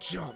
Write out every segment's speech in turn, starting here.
jump.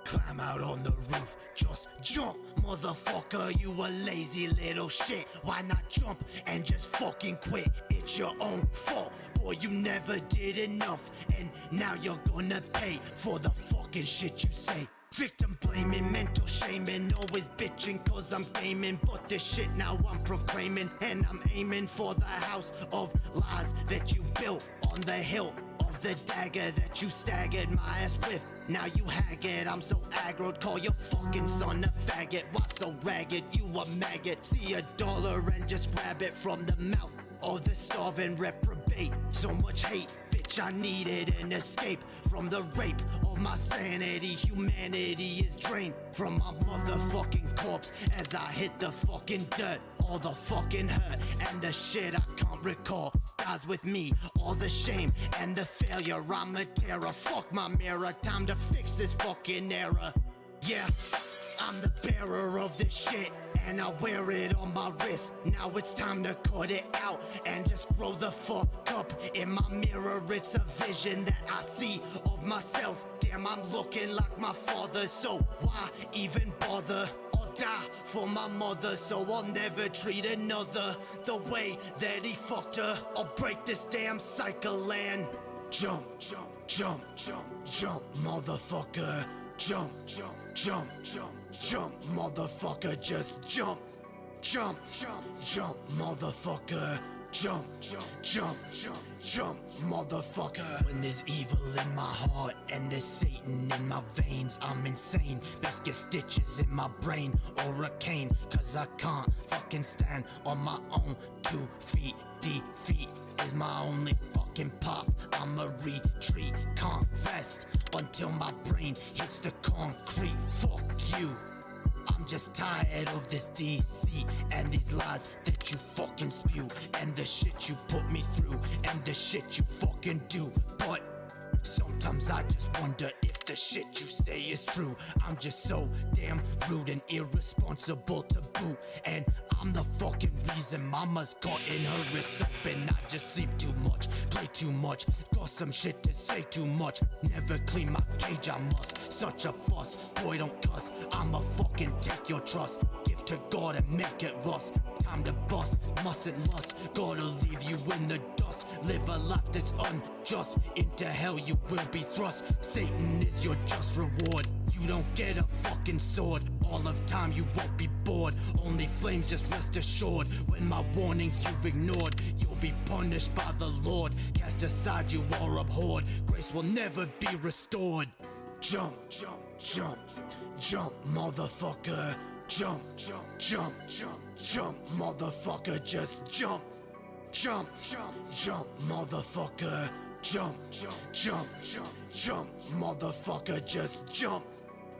Climb out on the roof, just jump, motherfucker, you a lazy little shit. Why not jump and just fucking quit? It's your own fault, boy, you never did enough. And now you're gonna pay for the fucking shit you say. Victim blaming, mental shaming, always bitching cause I'm gaming. But this shit now I'm proclaiming, and I'm aiming for the house of lies that you built on the hill of the dagger that you staggered my ass with. Now you haggard, I'm so aggroed, call your fucking son a faggot. Why so ragged, you a maggot? See $1 and just grab it from the mouth of the starving reprobate. So much hate, bitch, I needed an escape from the rape of my sanity. Humanity is drained from my motherfucking corpse as I hit the fucking dirt. All the fucking hurt and the shit I can't recall dies with me. All the shame and the failure, I'm a terror. Fuck my mirror, time to fix this fucking error. Yeah, I'm the bearer of this shit, and I wear it on my wrist. Now it's time to cut it out and just grow the fuck up. In my mirror, it's a vision that I see of myself. Damn, I'm looking like my father, so why even bother? I'll die for my mother, so I'll never treat another the way that he fucked her. I'll break this damn cycle and jump, jump, jump, jump, jump, motherfucker. Jump, jump, jump, jump, jump, motherfucker, just jump. Jump, jump, jump, motherfucker. Jump, jump, jump, jump, jump, motherfucker. When there's evil in my heart and there's Satan in my veins, I'm insane. Best get stitches in my brain or a cane, cause I can't fucking stand on my own 2 feet. Defeat is my only fucking path. I'ma retreat, can't rest until my brain hits the concrete. Fuck you. I'm just tired of this deceit and these lies that you fucking spew, and the shit you put me through, and the shit you fucking do. But sometimes I just wonder if the shit you say is true. I'm just so damn rude and irresponsible to boot, and I'm the fucking reason mama's gotten her wrists up. And I just sleep too much, play too much, got some shit to say too much. Never clean my cage, I must. Such a fuss, boy don't cuss. I'ma fucking take your trust, give to God and make it rust. Time to bust, mustn't lust, gotta leave you in the dust. Live a life that's unjust, into hell you will be thrust. Satan is your just reward, you don't get a fucking sword. All of time you won't be bored, only flames, just rest assured. When my warnings you've ignored, you'll be punished by the Lord. Cast aside you are abhorred, grace will never be restored. Jump, jump, jump, jump, motherfucker. Jump, jump, jump, jump, jump, motherfucker, just jump. Jump, jump, jump, motherfucker. Jump, jump, jump, jump, jump, motherfucker, just jump.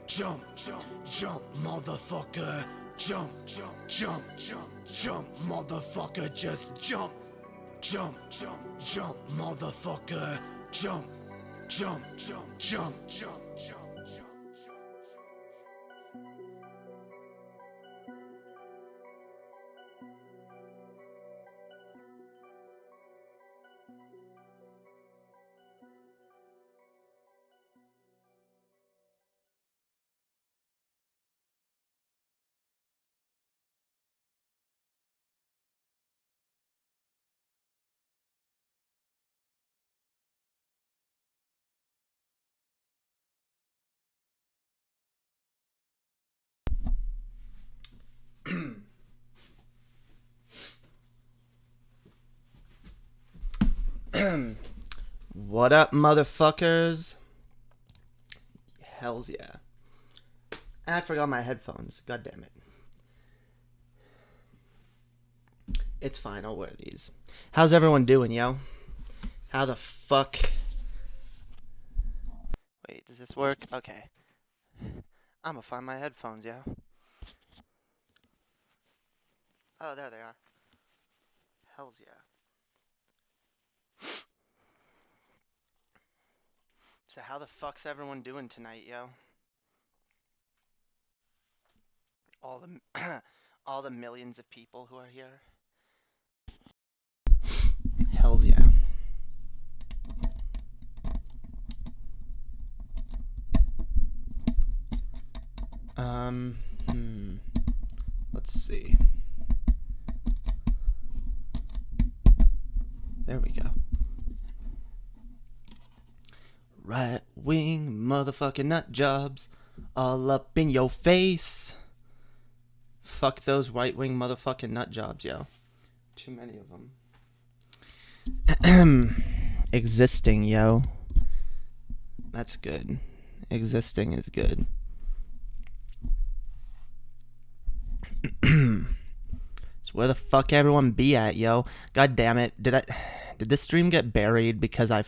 Jump, jump, jump, motherfucker. Jump, jump, jump, jump, jump, motherfucker, just jump. Jump, jump, jump, motherfucker. Jump, jump, jump, jump, jump, jump, jump. What up, motherfuckers? Hells yeah. I forgot my headphones. God damn it. It's fine, I'll wear these. How's everyone doing, yo? How the fuck? Wait, does this work? Okay. I'm gonna find my headphones, yo. Oh, there they are. Hells yeah. So how the fuck's everyone doing tonight, yo? All the all the millions of people who are here. Hells yeah. Let's see. There we go. Right wing motherfucking nut jobs all up in your face. Fuck those right wing motherfucking nut jobs, yo. Too many of them. Existing, yo. That's good. Existing is good. So where the fuck everyone be at, yo? God damn it. Did this stream get buried because I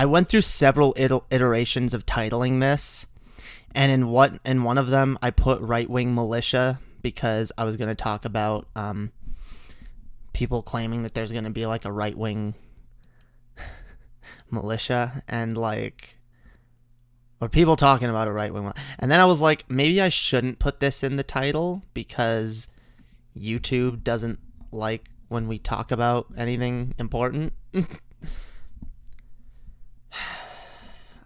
went through several iterations of titling this, and in one of them I put right-wing militia because I was going to talk about people claiming that there's going to be like a right-wing militia, and like, or people talking about a right-wing, and then I was like, maybe I shouldn't put this in the title because YouTube doesn't like when we talk about anything important.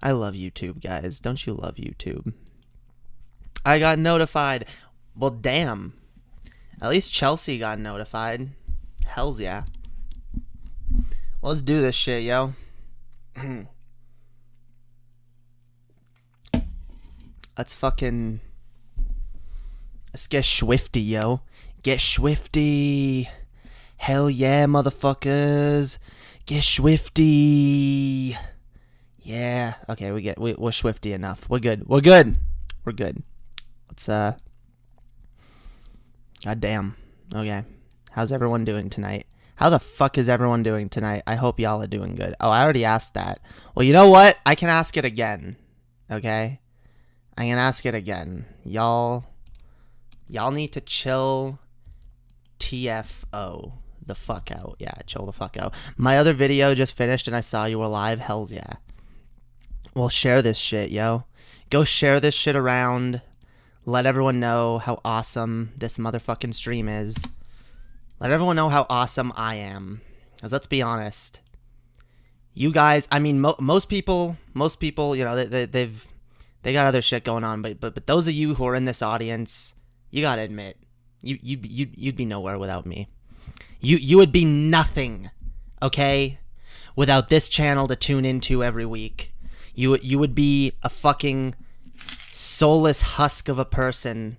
I love YouTube, guys. Don't you love YouTube? I got notified. Well, damn. At least Chelsea got notified. Hells yeah. Let's do this shit, yo. Let's get swifty, yo. Get swifty. Hell yeah, motherfuckers. Get swifty. Yeah. Okay, we're swifty enough. We're good. Let's goddamn. Okay. How's everyone doing tonight? How the fuck is everyone doing tonight? I hope y'all are doing good. Oh, I already asked that. Well, you know what? I can ask it again. Okay? I can ask it again. Y'all need to chill TFO the fuck out. Yeah, chill the fuck out. My other video just finished and I saw you were live. Hells yeah. Well, share this shit, yo. Go share this shit around. Let everyone know how awesome this motherfucking stream is. Let everyone know how awesome I am. Because let's be honest. You guys, I mean, most people, you know, they got other shit going on, but those of you who are in this audience, you gotta admit, you'd be nowhere without me. You would be nothing, okay, without this channel to tune into every week. You would be a fucking soulless husk of a person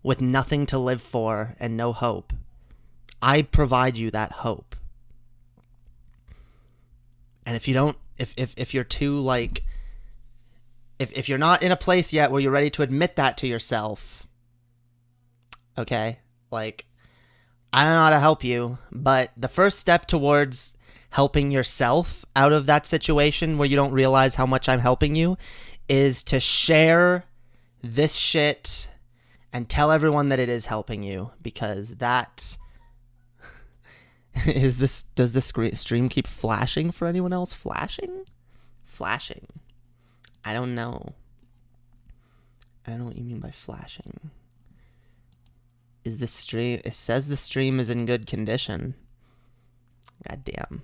with nothing to live for and no hope. I provide you that hope. And if you don't, if you're too like, if you're not in a place yet where you're ready to admit that to yourself, okay, like, I don't know how to help you, but the first step towards helping yourself out of that situation where you don't realize how much I'm helping you is to share this shit and tell everyone that it is helping you, because that does this stream keep flashing for anyone else? Flashing? I don't know. I don't know what you mean by flashing. Is the stream, it says the stream is in good condition. God damn.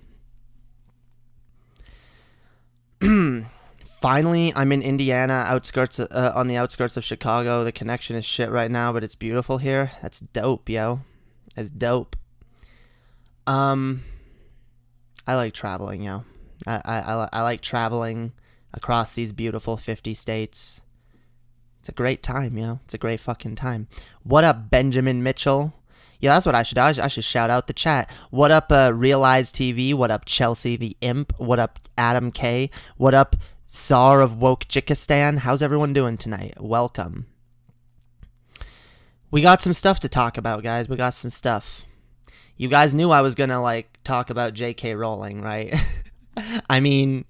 Finally, I'm in Indiana, on the outskirts of Chicago. The connection is shit right now, but it's beautiful here. That's dope, yo. That's dope. I like traveling, yo. I like traveling across these beautiful 50 states. It's a great time, yo. It's a great fucking time. What up, Benjamin Mitchell? Yeah, that's what I should do. I should shout out the chat. What up, Realize TV? What up, Chelsea the Imp? What up, Adam K? What up, Tsar of Wokejikistan? How's everyone doing tonight? Welcome. We got some stuff to talk about, guys. We got some stuff. You guys knew I was gonna, like, talk about J.K. Rowling, right? I mean,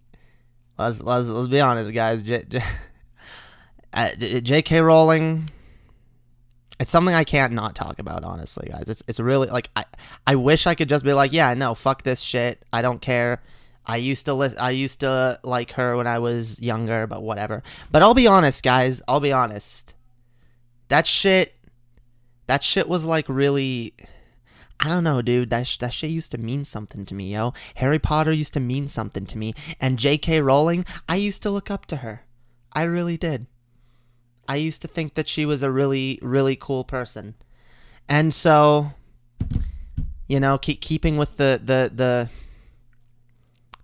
let's be honest, guys. J.K. Rowling, it's something I can't not talk about, honestly, guys. It's really, like, I wish I could just be like, yeah, no, fuck this shit. I don't care. I used to like her when I was younger, but whatever. But I'll be honest, guys. I'll be honest. That shit was, like, really, I don't know, dude. That shit used to mean something to me, yo. Harry Potter used to mean something to me. And J.K. Rowling, I used to look up to her. I really did. I used to think that she was a really, really cool person. And so, you know, keeping with the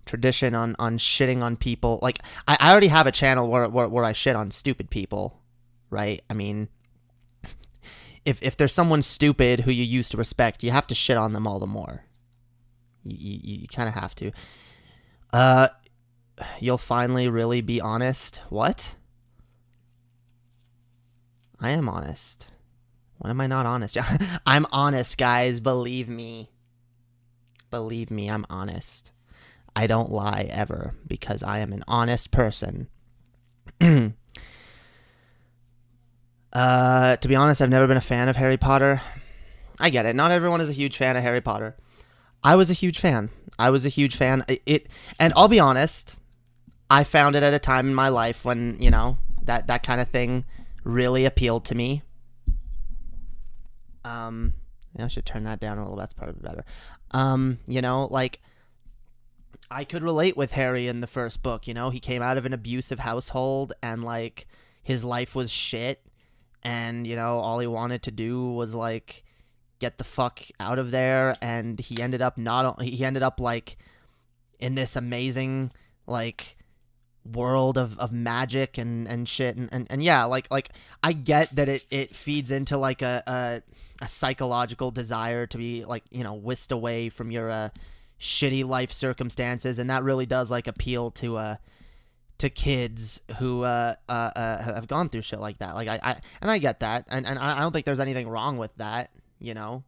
tradition on shitting on people. Like, I already have a channel where I shit on stupid people, right? I mean, if there's someone stupid who you used to respect, you have to shit on them all the more. You kind of have to. You'll finally really be honest. What? I am honest. When am I not honest? I'm honest, guys. Believe me. Believe me, I'm honest. I don't lie ever because I am an honest person. To be honest, I've never been a fan of Harry Potter. I get it. Not everyone is a huge fan of Harry Potter. I was a huge fan. And I'll be honest, I found it at a time in my life when, you know, that kind of thing really appealed to me. I should turn that down a little. That's probably better. You know, like, I could relate with Harry in the first book. You know, he came out of an abusive household and, like, his life was shit. And, you know, all he wanted to do was, like, get the fuck out of there. And he ended up like in this amazing, like, world of magic and shit. And yeah, like I get that it feeds into, like, a psychological desire to be, like, you know, whisked away from your shitty life circumstances. And that really does, like, appeal to kids who have gone through shit like that. Like, I get that, and I don't think there's anything wrong with that. You know,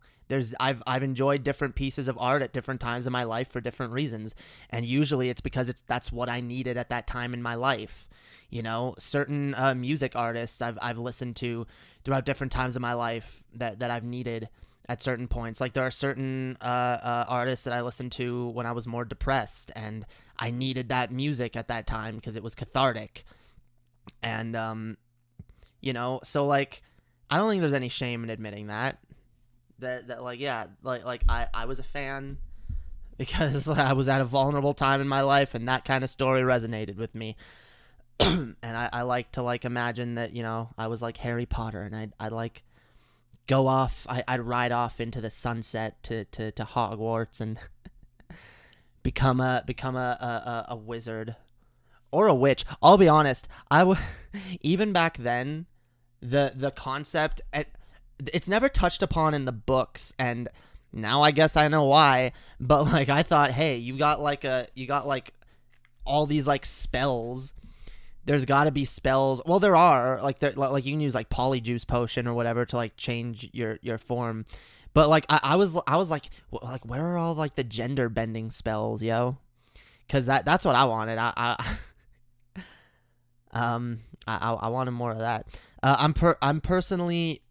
I've enjoyed different pieces of art at different times in my life for different reasons, and usually it's because that's what I needed at that time in my life. You know, certain music artists I've listened to throughout different times of my life that I've needed at certain points. Like, there are certain artists that I listened to when I was more depressed, and I needed that music at that time because it was cathartic. And you know, so, like, I don't think there's any shame in admitting that like, yeah, like I was a fan because I was at a vulnerable time in my life, and that kind of story resonated with me. And I like to, like, imagine that, you know, I was like Harry Potter, and I'd like go off, I'd ride off into the sunset to Hogwarts and become a wizard or a witch. I'll be honest, even back then, the concept, it's never touched upon in the books, and now I guess I know why. But, like, I thought, hey, you got like all these, like, spells. There's got to be spells. Well, there are, like, you can use, like, polyjuice potion or whatever to, like, change your form. But, like, I was like, where are all, like, the gender bending spells, yo? Because that's what I wanted. I wanted more of that. I'm personally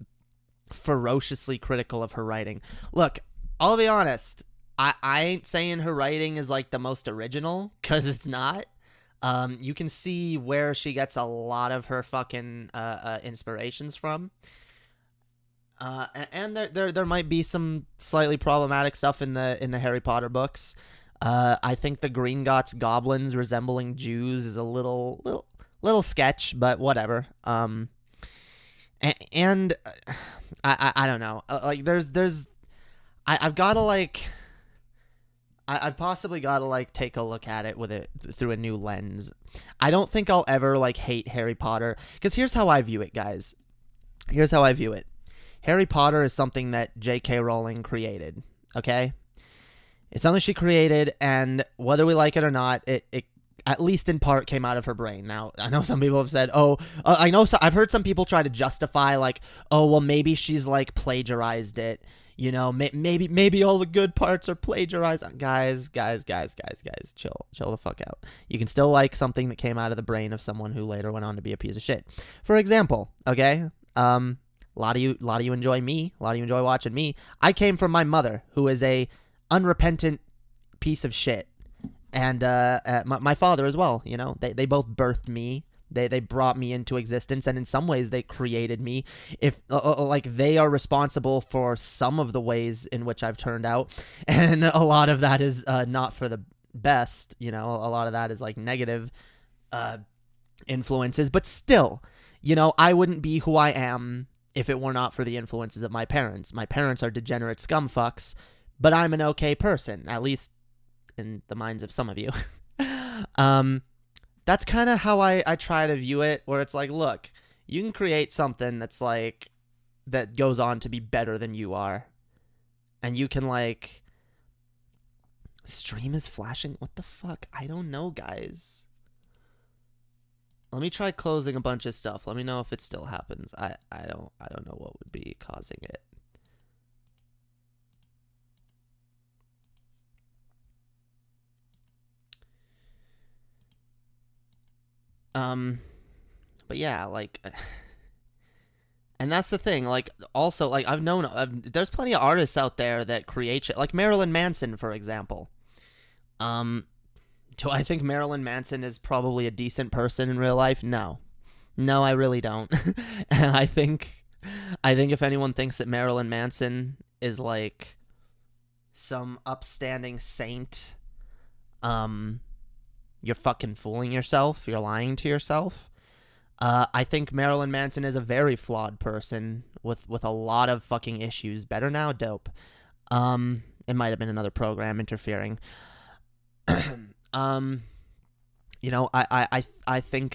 ferociously critical of her writing. Look, I'll be honest. I ain't saying her writing is, like, the most original, because it's not. You can see where she gets a lot of her fucking inspirations from. And there might be some slightly problematic stuff in the Harry Potter books. I think the Gringotts goblins resembling Jews is a little sketch, but whatever. And I don't know. Like, I've got to, like, I've possibly got to, like, take a look at it with it through a new lens. I don't think I'll ever, like, hate Harry Potter, because here's how I view it, guys. Here's how I view it. Harry Potter is something that J.K. Rowling created, okay? It's something she created, and whether we like it or not, it at least in part came out of her brain. Now, I know some people have said, I've heard some people try to justify, like, oh, well, maybe she's, like, plagiarized it. You know, maybe all the good parts are plagiarized. Guys, chill the fuck out. You can still like something that came out of the brain of someone who later went on to be a piece of shit. For example, okay, a lot of you enjoy me. A lot of you enjoy watching me. I came from my mother, who is a unrepentant piece of shit, and my father as well. You know, they both birthed me. They brought me into existence, and in some ways they created me. If like, they are responsible for some of the ways in which I've turned out, and a lot of that is not for the best. You know, a lot of that is, like, negative influences. But still, you know, I wouldn't be who I am if it were not for the influences of my parents. My parents are degenerate scumfucks, but I'm an okay person, at least in the minds of some of you. That's kind of how I try to view it, where it's like, look, you can create something that's like, that goes on to be better than you are. And you can like, stream is flashing? What the fuck? I don't know, guys. Let me try closing a bunch of stuff. Let me know if it still happens. I don't know what would be causing it. But yeah, like, and that's the thing, like, also, like, there's plenty of artists out there that create shit, like Marilyn Manson, for example. Do I think Marilyn Manson is probably a decent person in real life? No. No, I really don't. And I think if anyone thinks that Marilyn Manson is, like, some upstanding saint, you're fucking fooling yourself. You're lying to yourself. I think Marilyn Manson is a very flawed person with a lot of fucking issues. Better now, dope. It might have been another program interfering. You know, I think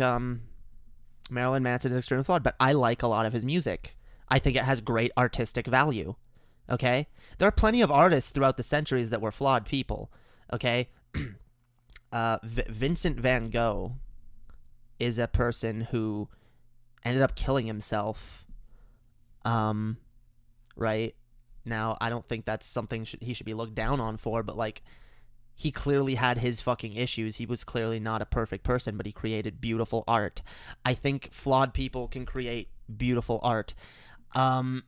Marilyn Manson is extremely flawed, but I like a lot of his music. I think it has great artistic value. Okay? There are plenty of artists throughout the centuries that were flawed people. Okay? Vincent Van Gogh is a person who ended up killing himself. Right? Now, I don't think that's something he should be looked down on for, but, like, he clearly had his fucking issues. He was clearly not a perfect person, but he created beautiful art. I think flawed people can create beautiful art. And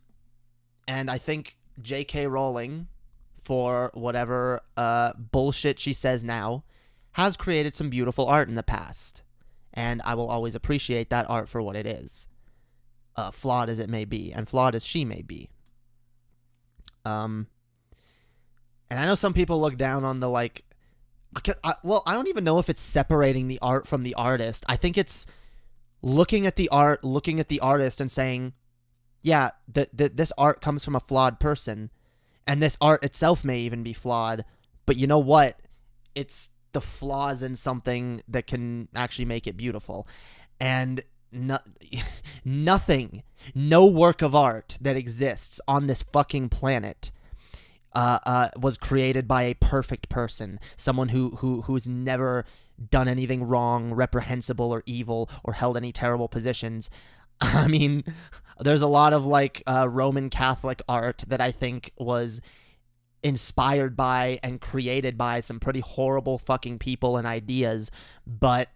I think J.K. Rowling, for whatever bullshit she says now, has created some beautiful art in the past. And I will always appreciate that art for what it is. Flawed as it may be, and flawed as she may be. And I know some people look down on the, like, I don't even know if it's separating the art from the artist. I think it's looking at the art, looking at the artist and saying, yeah, this art comes from a flawed person, and this art itself may even be flawed, but you know what? It's the flaws in something that can actually make it beautiful. And nothing, no work of art that exists on this fucking planet was created by a perfect person, someone who's never done anything wrong, reprehensible, or evil, or held any terrible positions. I mean, there's a lot of, like, Roman Catholic art that I think was inspired by and created by some pretty horrible fucking people and ideas, but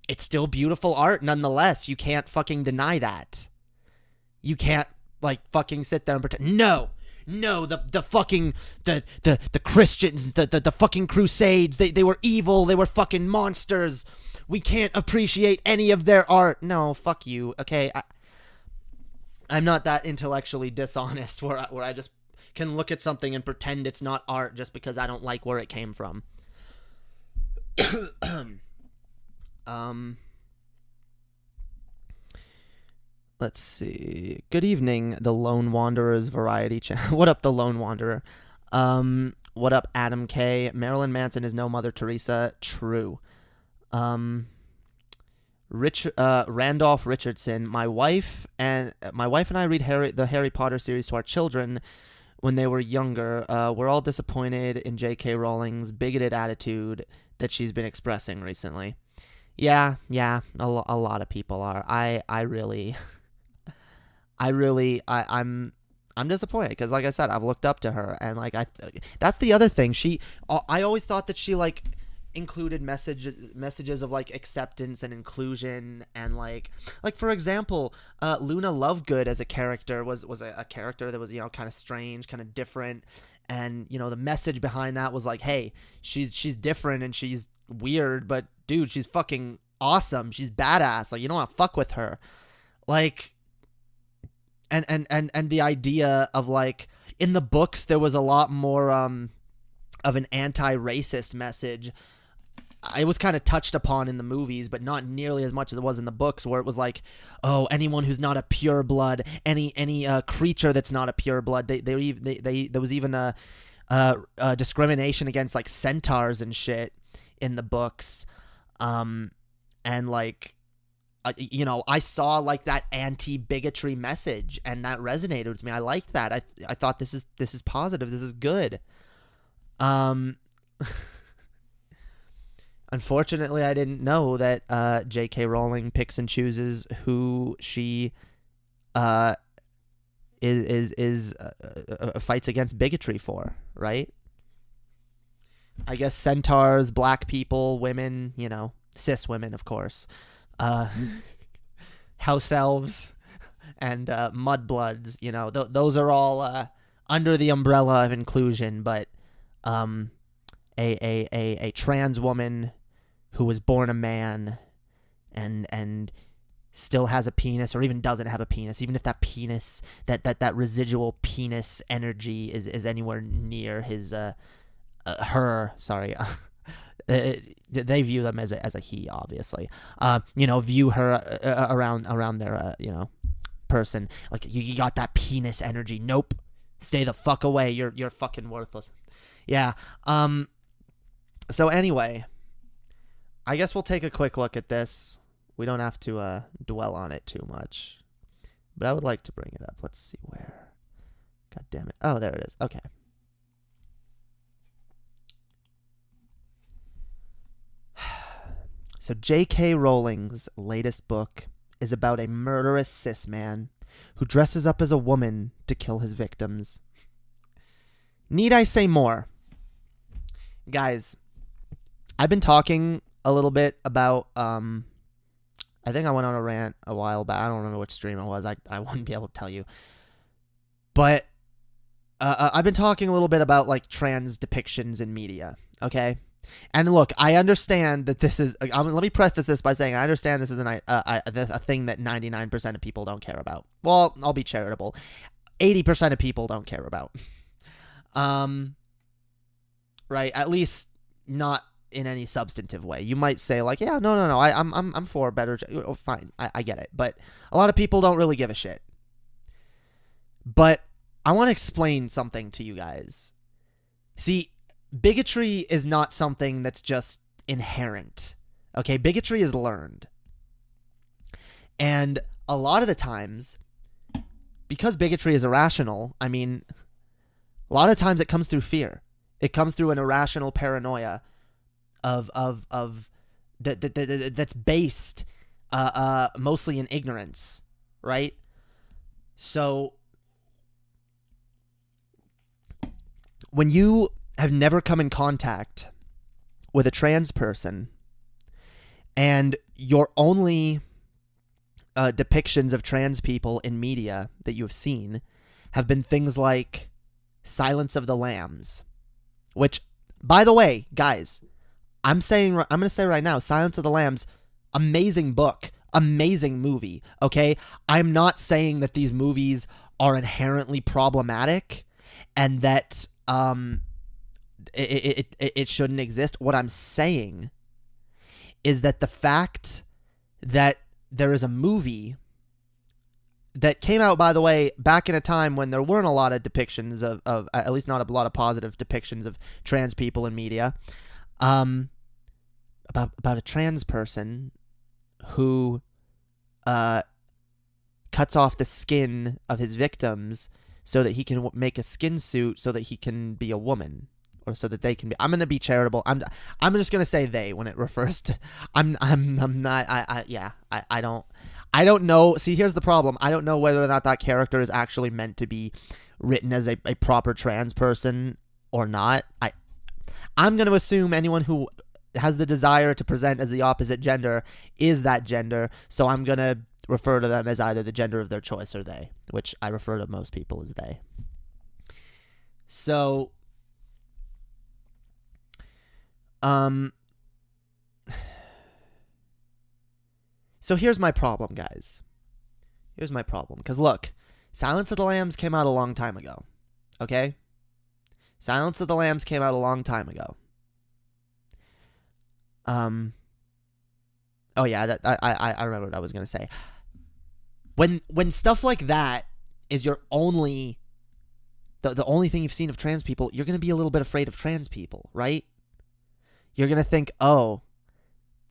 it's still beautiful art nonetheless. You can't fucking deny that. You can't, like, fucking sit there and pretend, no, the fucking, the Christians, the fucking Crusades, they were evil, they were fucking monsters, we can't appreciate any of their art. No, fuck you, okay? I'm not that intellectually dishonest where I just can look at something and pretend it's not art just because I don't like where it came from. Let's see. Good evening, the Lone Wanderer's Variety Channel. What up, the Lone Wanderer? What up, Adam K? Marilyn Manson is no Mother Teresa. True. Randolph Richardson. My wife and I read the Harry Potter series to our children when they were younger. We're all disappointed in J.K. Rowling's bigoted attitude that she's been expressing recently. Yeah, a lot of people are. I'm disappointed because, like I said, I've looked up to her, and, like, that's the other thing. I always thought that she, like, included messages of, like, acceptance and inclusion, and, like for example, Luna Lovegood as a character was a character that was, you know, kind of strange, kind of different, and, you know, the message behind that was like, hey, she's different and she's weird, but dude, she's fucking awesome, she's badass, like, you don't want to fuck with her, like. And the idea of, like, in the books there was a lot more of an anti-racist message. it was kind of touched upon in the movies, but not nearly as much as it was in the books, where it was like, oh, anyone who's not a pure blood, any creature that's not a pure blood. There was even a discrimination against like centaurs and shit in the books, and like, you know, I saw like that anti-bigotry message, and that resonated with me. I liked that. I thought this is positive. This is good. Unfortunately, I didn't know that J.K. Rowling picks and chooses who she fights against bigotry for, right? I guess centaurs, black people, women, you know, cis women, of course, house elves, and mudbloods, you know, those are all under the umbrella of inclusion, but a trans woman who was born a man and still has a penis, or even doesn't have a penis, even if that penis, that residual penis energy is anywhere near his her, sorry, they view them as a he, obviously, you know, view her around their you know, person, like, you got that penis energy. Nope, stay the fuck away. You're fucking worthless. Yeah. So anyway, I guess we'll take a quick look at this. We don't have to dwell on it too much, but I would like to bring it up. Let's see where. God damn it. Oh, there it is. Okay. So J.K. Rowling's latest book is about a murderous cis man who dresses up as a woman to kill his victims. Need I say more? Guys, I've been talking a little bit about, I think I went on a rant a while back. I don't remember which stream it was. I wouldn't be able to tell you. But I've been talking a little bit about, like, trans depictions in media, okay? And look, I understand that this is, let me preface this by saying I understand this is a thing that 99% of people don't care about. Well, I'll be charitable. 80% of people don't care about. Right? At least not in any substantive way. You might say, like, yeah, no, I'm for better. Oh, fine, I get it. But a lot of people don't really give a shit. But I want to explain something to you guys. See, bigotry is not something that's just inherent. Okay, bigotry is learned. And a lot of the times, because bigotry is irrational, I mean, a lot of times it comes through fear. It comes through an irrational paranoia of that's based mostly in ignorance, right? So when you have never come in contact with a trans person, and your only depictions of trans people in media that you have seen have been things like Silence of the Lambs, which, by the way, guys, I'm going to say right now, Silence of the Lambs, amazing book, amazing movie, okay? I'm not saying that these movies are inherently problematic and that it shouldn't exist. What I'm saying is that the fact that there is a movie that came out, by the way, back in a time when there weren't a lot of depictions of at least not a lot of positive depictions of trans people in media, about a trans person who cuts off the skin of his victims so that he can make a skin suit so that he can be a woman, or so that they can be. I'm gonna be charitable. I'm just gonna say they when it refers to. I'm not. I don't know. See, here's the problem. I don't know whether or not that character is actually meant to be written as a proper trans person or not. I'm gonna assume anyone who has the desire to present as the opposite gender is that gender. So I'm gonna refer to them as either the gender of their choice or they, which I refer to most people as they. So, so here's my problem, guys. Here's my problem. Because look, Silence of the Lambs came out a long time ago. Okay? Silence of the Lambs came out a long time ago. Oh yeah, that I remember what I was gonna say. When stuff like that is your only the only thing you've seen of trans people, you're gonna be a little bit afraid of trans people, right? You're gonna think, oh,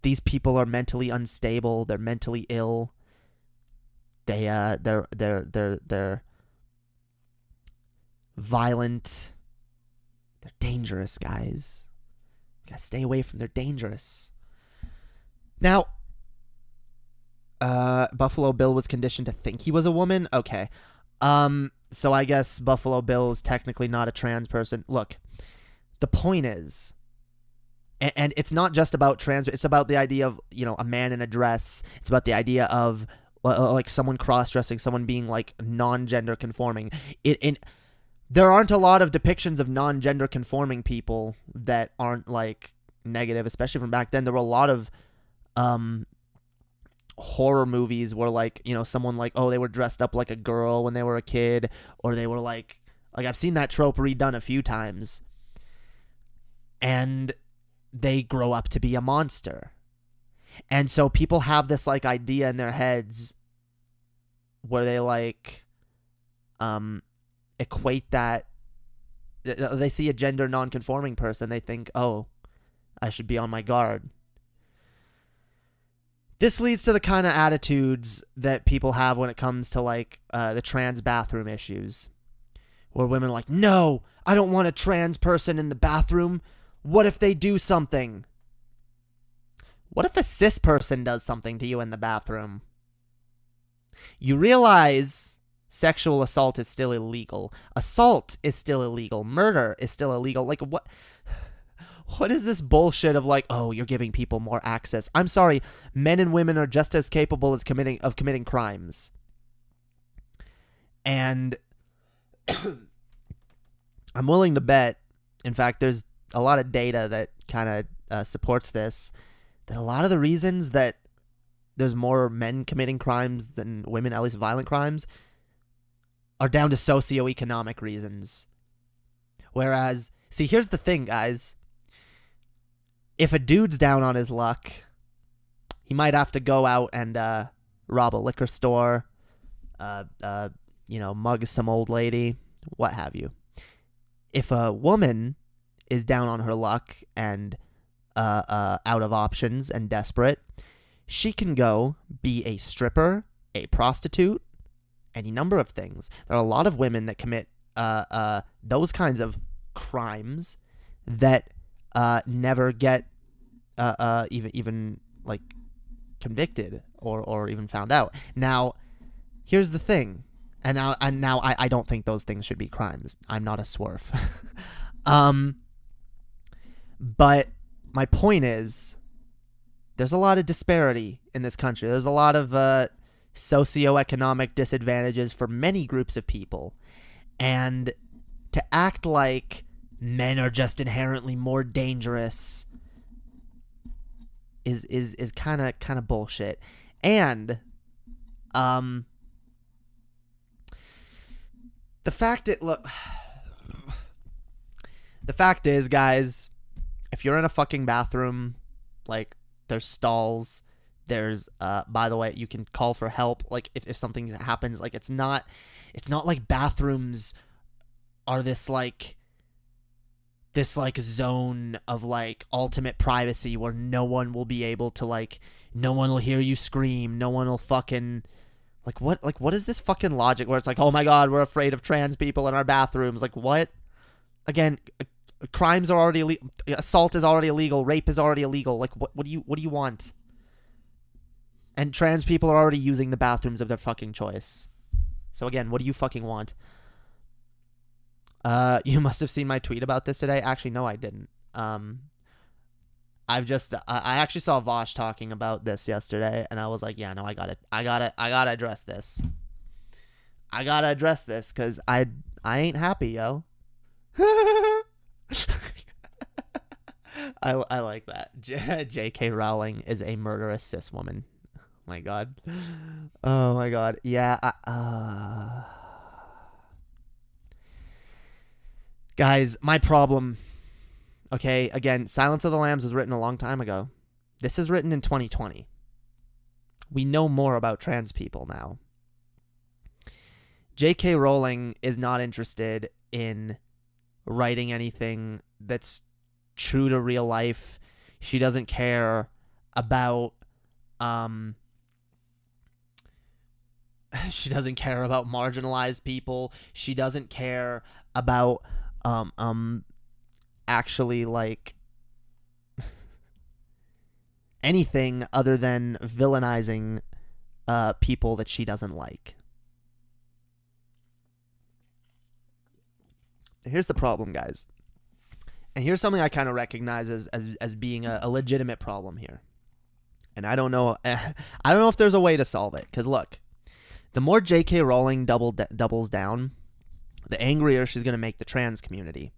these people are mentally unstable, they're mentally ill, they're violent, they're dangerous, guys. You gotta stay away from. They're dangerous. Now, Buffalo Bill was conditioned to think he was a woman. Okay, so I guess Buffalo Bill is technically not a trans person. Look, the point is, and it's not just about trans. It's about the idea of, you know, a man in a dress. It's about the idea of like someone cross-dressing, someone being like non-gender conforming. There aren't a lot of depictions of non-gender conforming people that aren't like negative, especially from back then. There were a lot of horror movies where, like, you know, someone like, oh, they were dressed up like a girl when they were a kid, or they were like I've seen that trope redone a few times, and they grow up to be a monster. And so people have this like idea in their heads where they like equate that. They see a gender non-conforming person, they think, oh, I should be on my guard. This leads to the kind of attitudes that people have when it comes to like the trans bathroom issues, where women are like, no, I don't want a trans person in the bathroom. What if they do something? What if a cis person does something to you in the bathroom? You realize sexual assault is still illegal. Assault is still illegal. Murder is still illegal. Like, what? What is this bullshit of like, oh, you're giving people more access? I'm sorry, men and women are just as capable as committing crimes. And I'm willing to bet, in fact, there's a lot of data that kind of supports this, that a lot of the reasons that there's more men committing crimes than women, at least violent crimes, are down to socioeconomic reasons. Whereas, see, here's the thing, guys. If a dude's down on his luck, he might have to go out and rob a liquor store, you know, mug some old lady, what have you. If a woman is down on her luck and out of options and desperate, she can go be a stripper, a prostitute, any number of things. There are a lot of women that commit those kinds of crimes that never get even like convicted or even found out. Now, here's the thing, and now I don't think those things should be crimes. I'm not a swerf. But my point is, there's a lot of disparity in this country. There's a lot of socioeconomic disadvantages for many groups of people, and to act like men are just inherently more dangerous is kind of bullshit. And the fact is, guys, if you're in a fucking bathroom, like, there's stalls, there's by the way, you can call for help, like, if something happens. Like, it's not like bathrooms are this zone of like ultimate privacy where no one will be able to, like, no one will hear you scream, no one will fucking, what is this fucking logic where it's like, oh my god, we're afraid of trans people in our bathrooms? Like, what? Again, crimes are already illegal, assault is already illegal, rape is already illegal. Like, what do you want? And trans people are already using the bathrooms of their fucking choice. So again, what do you fucking want? You must have seen my tweet about this today. Actually, no, I didn't. I actually saw Vosh talking about this yesterday, and I was like, yeah, no, I gotta address this. I gotta address this, because I ain't happy, yo. I like that. J.K. Rowling is a murderous cis woman. My god. Oh my god. Yeah. Guys, my problem. Okay, again, Silence of the Lambs was written a long time ago. This is written in 2020. We know more about trans people now. J.K. Rowling is not interested in writing anything that's true to real life. She doesn't care about she doesn't care about marginalized people. She doesn't care about actually like anything other than villainizing people that she doesn't like. Here's the problem, guys. And here's something I kind of recognize as being a legitimate problem here. And I don't know if there's a way to solve it. Because look, the more J.K. Rowling doubles down, the angrier she's going to make the trans community.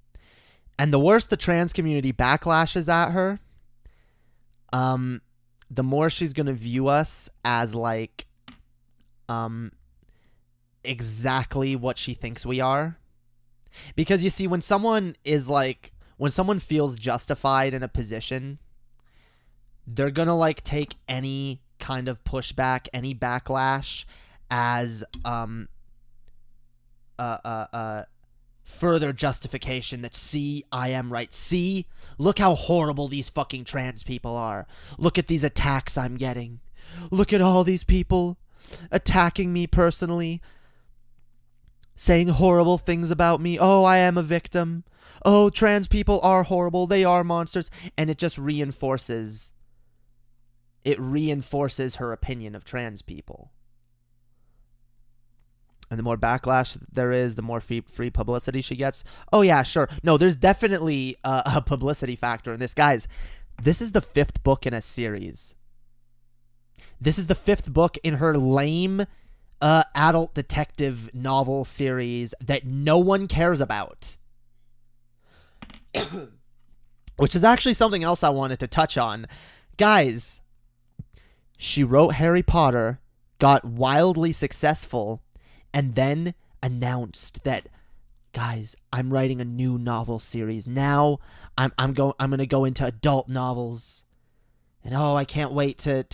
And the worse the trans community backlashes at her, the more she's going to view us as like exactly what she thinks we are. Because you see, when someone feels justified in a position, they're going to like take any kind of pushback, any backlash as further justification that, see, I am right. See, look how horrible these fucking trans people are. Look at these attacks I'm getting. Look at all these people attacking me personally, saying horrible things about me. Oh, I am a victim. Oh, trans people are horrible. They are monsters. And it just reinforces her opinion of trans people. And the more backlash there is, the more free publicity she gets. Oh, yeah, sure. No, there's definitely a publicity factor in this. Guys, this is the 5th book in a series. This is the 5th book in her lame adult detective novel series that no one cares about. Which is actually something else I wanted to touch on. Guys, she wrote Harry Potter, got wildly successful, and then announced that, guys, I'm writing a new novel series. Now I'm going to go into adult novels. And oh, I can't wait to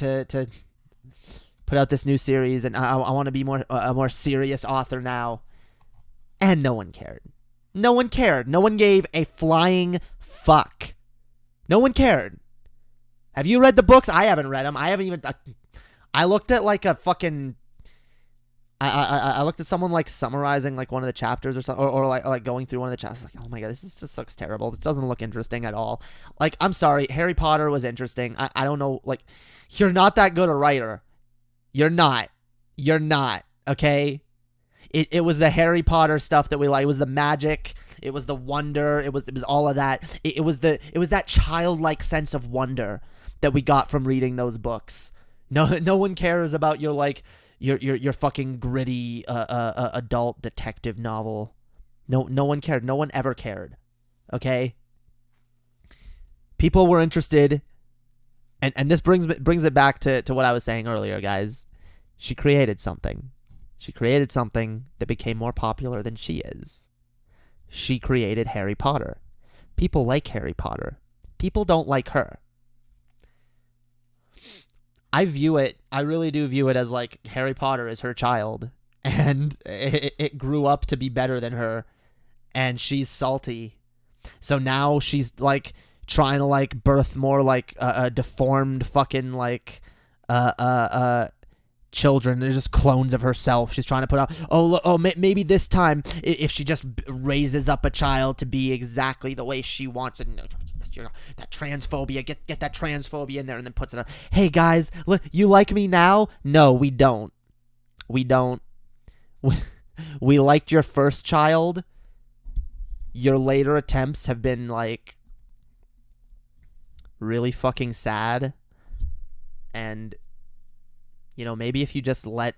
put out this new series, and I want to be a more serious author now. And no one cared. No one cared. No one gave a flying fuck. No one cared. Have you read the books? I haven't read them. I haven't even... I looked at like a fucking... I looked at someone like summarizing like one of the chapters or something, or like going through one of the chapters. Like, oh my god, this just looks terrible. This doesn't look interesting at all. Like, I'm sorry, Harry Potter was interesting. I don't know, like, you're not that good a writer. You're not, okay? It was the Harry Potter stuff that we like. It was the magic. It was the wonder. It was all of that. It was that childlike sense of wonder that we got from reading those books. No one cares about your like your fucking gritty adult detective novel. No one cared. No one ever cared. Okay? People were interested, and this brings it back to what I was saying earlier, guys. She created something. She created something that became more popular than she is. She created Harry Potter. People like Harry Potter. People don't like her. I really do view it as like Harry Potter is her child, and it grew up to be better than her, and she's salty. So now she's like trying to like birth more like a deformed fucking like children. They're just clones of herself. She's trying to put out, maybe this time if she just raises up a child to be exactly the way she wants it. That transphobia, get that transphobia in there, and then puts it on. Hey guys, look, you like me now? No, we don't. We liked your first child. Your later attempts have been like really fucking sad. And you know, maybe if you just let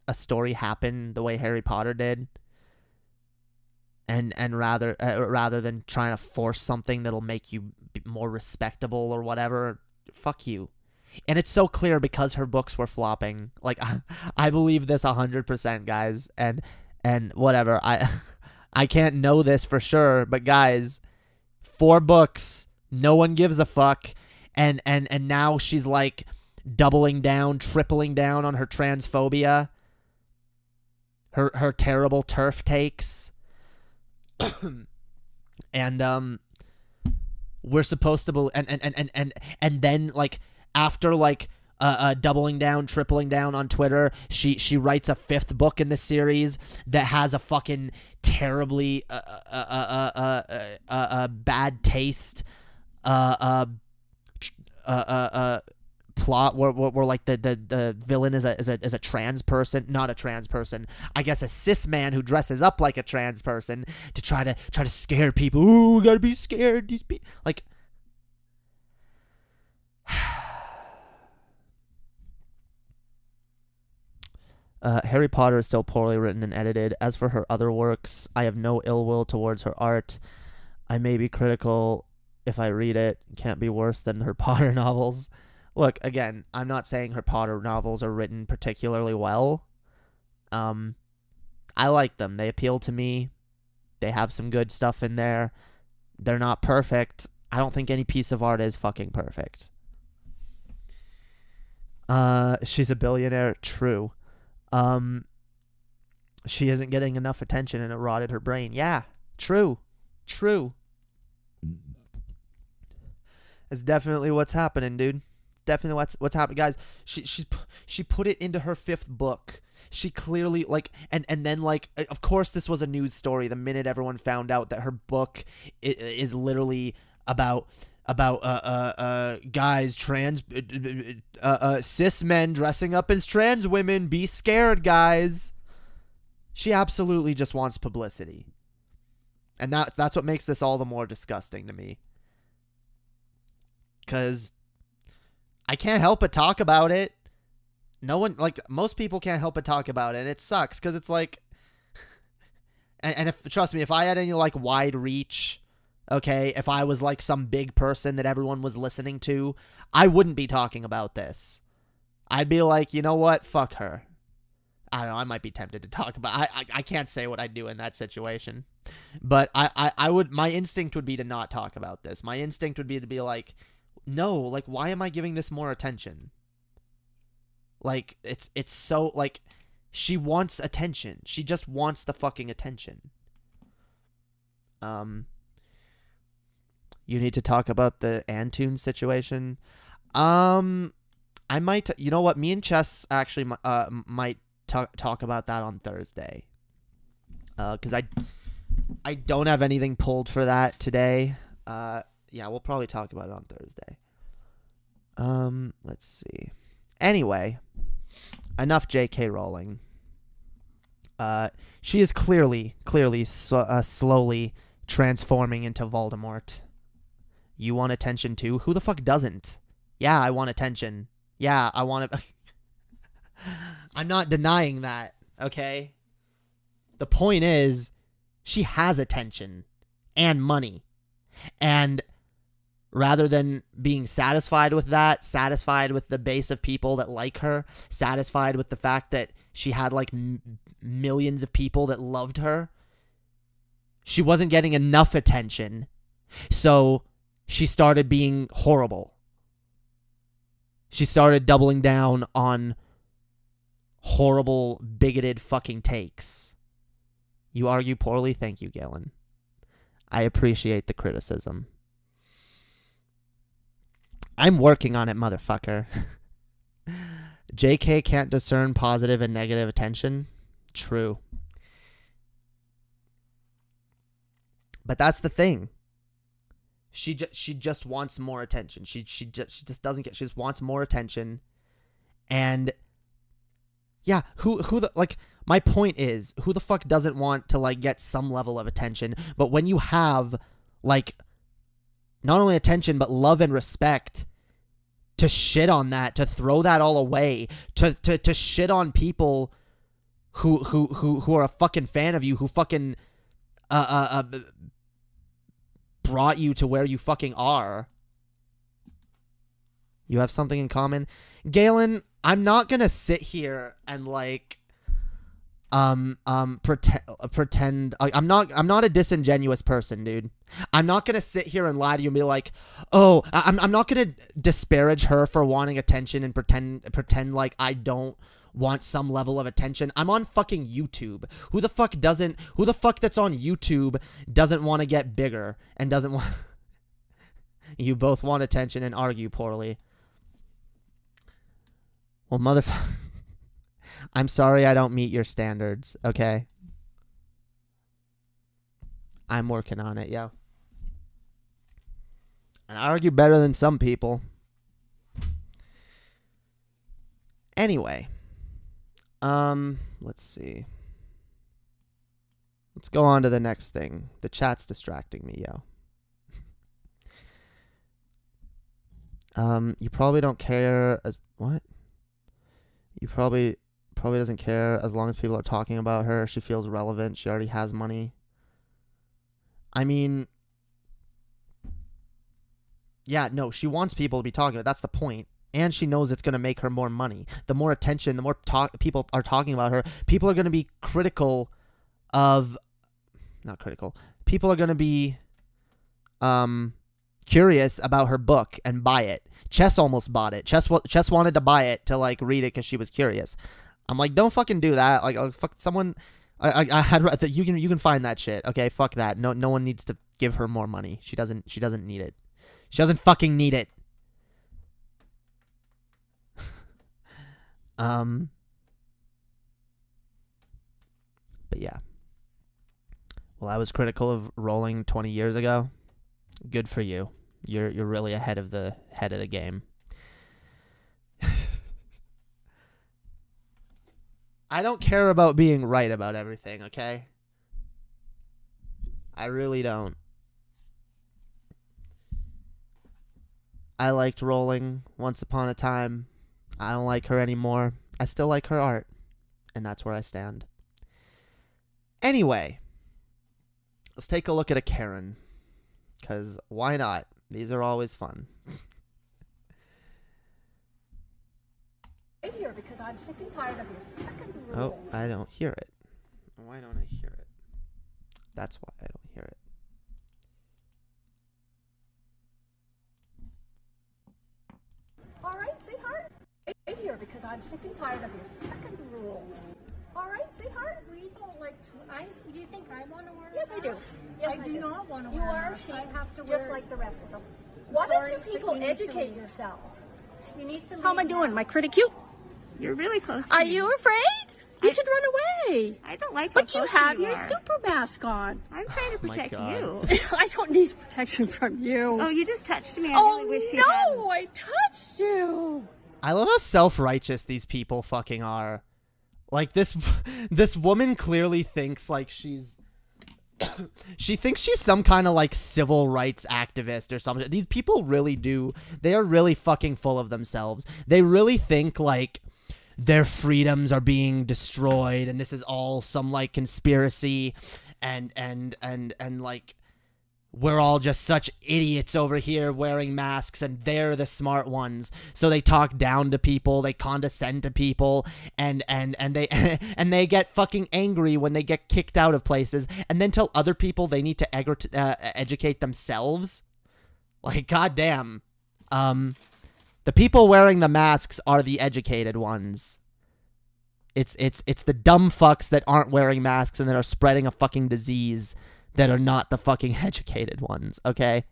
a story happen the way Harry Potter did, and rather than trying to force something that'll make you be more respectable or whatever, fuck you. And it's so clear because her books were flopping. Like, I believe this 100%, guys. And whatever, I can't know this for sure, but guys, 4 books, no one gives a fuck. and now she's like doubling down, tripling down on her transphobia, her terrible turf takes. And we're supposed to and then like after like doubling down, tripling down on Twitter, she writes a 5th book in the series that has a fucking terribly bad taste plot where like the villain is a trans person, not a trans person, I guess a cis man who dresses up like a trans person to try to scare people. Ooh, we gotta be scared. These people, like, Harry Potter is still poorly written and edited. As for her other works, I have no ill will towards her art. I may be critical if I read it. Can't be worse than her Potter novels. Look, again, I'm not saying her Potter novels are written particularly well. I like them. They appeal to me. They have some good stuff in there. They're not perfect. I don't think any piece of art is fucking perfect. She's a billionaire. True. She isn't getting enough attention and it rotted her brain. Yeah, true. It's definitely what's happening, dude. Definitely what's happening, guys. She put it into her 5th book. She clearly like and then like of course this was a news story the minute everyone found out that her book is literally about guys cis men dressing up as trans women. Be scared, guys. She absolutely just wants publicity. And that's what makes this all the more disgusting to me. 'Cause I can't help but talk about it. No one, like, most people can't help but talk about it. And it sucks because it's like, and if, trust me, if I had any like wide reach, okay, if I was like some big person that everyone was listening to, I wouldn't be talking about this. I'd be like, you know what? Fuck her. I don't know. I might be tempted to talk about. I can't say what I'd do in that situation, but I would. My instinct would be to not talk about this. My instinct would be to be like, no, like, why am I giving this more attention? Like, it's so, like, she wants attention. She just wants the fucking attention. You need to talk about the Antune situation. I might, you know what? Me and Chess actually might talk about that on Thursday. Because I don't have anything pulled for that today. Yeah, we'll probably talk about it on Thursday. Let's see. Anyway, enough J.K. Rowling. She is clearly slowly transforming into Voldemort. You want attention too? Who the fuck doesn't? Yeah, I want attention. Yeah, I want it. I'm not denying that, okay? The point is, she has attention and money. And rather than being satisfied with that, satisfied with the base of people that like her, satisfied with the fact that she had like millions of people that loved her, she wasn't getting enough attention. So she started being horrible. She started doubling down on horrible, bigoted fucking takes. You argue poorly? Thank you, Galen. I appreciate the criticism. I'm working on it, motherfucker. JK can't discern positive and negative attention. True. But that's the thing. She just wants more attention. She just doesn't get. She just wants more attention. And yeah, who the, like, my point is, who the fuck doesn't want to like get some level of attention? But when you have like not only attention but love and respect, to shit on that, to throw that all away, to shit on people who are a fucking fan of you, who fucking brought you to where you fucking are. You have something in common. Galen, I'm not gonna sit here and like pretend I'm not a disingenuous person, dude. I'm not gonna sit here and lie to you and be like, oh, I'm not gonna disparage her for wanting attention and pretend like I don't want some level of attention. I'm on fucking YouTube. Who the fuck that's on YouTube doesn't want to get bigger and doesn't want you both want attention and argue poorly. Well, motherfucker, I'm sorry I don't meet your standards, okay? I'm working on it, yo. And I argue better than some people. Anyway. Let's see. Let's go on to the next thing. The chat's distracting me, yo. You probably don't care as... What? You probably doesn't care as long as people are talking about her. She feels relevant. She already has money. I mean... Yeah, no, she wants people to be talking about it. That's the point. And she knows it's going to make her more money. The more attention, the more people are talking about her, people are going to be critical of... Not critical. People are going to be curious about her book and buy it. Chess almost bought it. Chess wanted to buy it to, like, read it because she was curious. I'm like, don't fucking do that. Like, fuck someone... I had... You can find that shit. Okay, fuck that. No one needs to give her more money. She doesn't need it. She doesn't fucking need it. But yeah. Well, I was critical of Rowling 20 years ago. Good for you. You're really ahead of the game. I don't care about being right about everything, okay? I really don't. I liked Rowling once upon a time. I don't like her anymore. I still like her art. And that's where I stand. Anyway. Let's take a look at a Karen. Because why not? These are always fun. Right here, because I'm sick and tired of your second rules. Oh, I don't hear it. Why don't I hear it? That's why I don't hear it. All right, sweetheart. Right here, because I'm sick and tired of your second rules. All right, sweetheart. We don't like to. Do you think I want to wear? Yes, a I do. mask? Yes, I do not want to You wear. are a mask. I have to just wear. like the rest of them. Why Sorry, don't you but people you need to educate leave. yourselves? You need to. How am I leave doing? now. My critic cute? You're really close to Are me. you afraid? You should run away. I don't like how But you close have you your are. super mask on. I'm trying to my protect God. you. I don't need protection from you. Oh, you just touched me. I Oh, really wish you hadn't. no, I touched you. I love how self-righteous these people fucking are. Like, this woman clearly thinks, like, she thinks she's some kind of, like, civil rights activist or something. These people really do. They are really fucking full of themselves. They really think, like, their freedoms are being destroyed and this is all some, like, conspiracy and like, we're all just such idiots over here wearing masks and they're the smart ones. So they talk down to people, they condescend to people, and they and they get fucking angry when they get kicked out of places and then tell other people they need to educate themselves. Like, goddamn. The people wearing the masks are the educated ones. It's the dumb fucks that aren't wearing masks and that are spreading a fucking disease that are not the fucking educated ones, okay?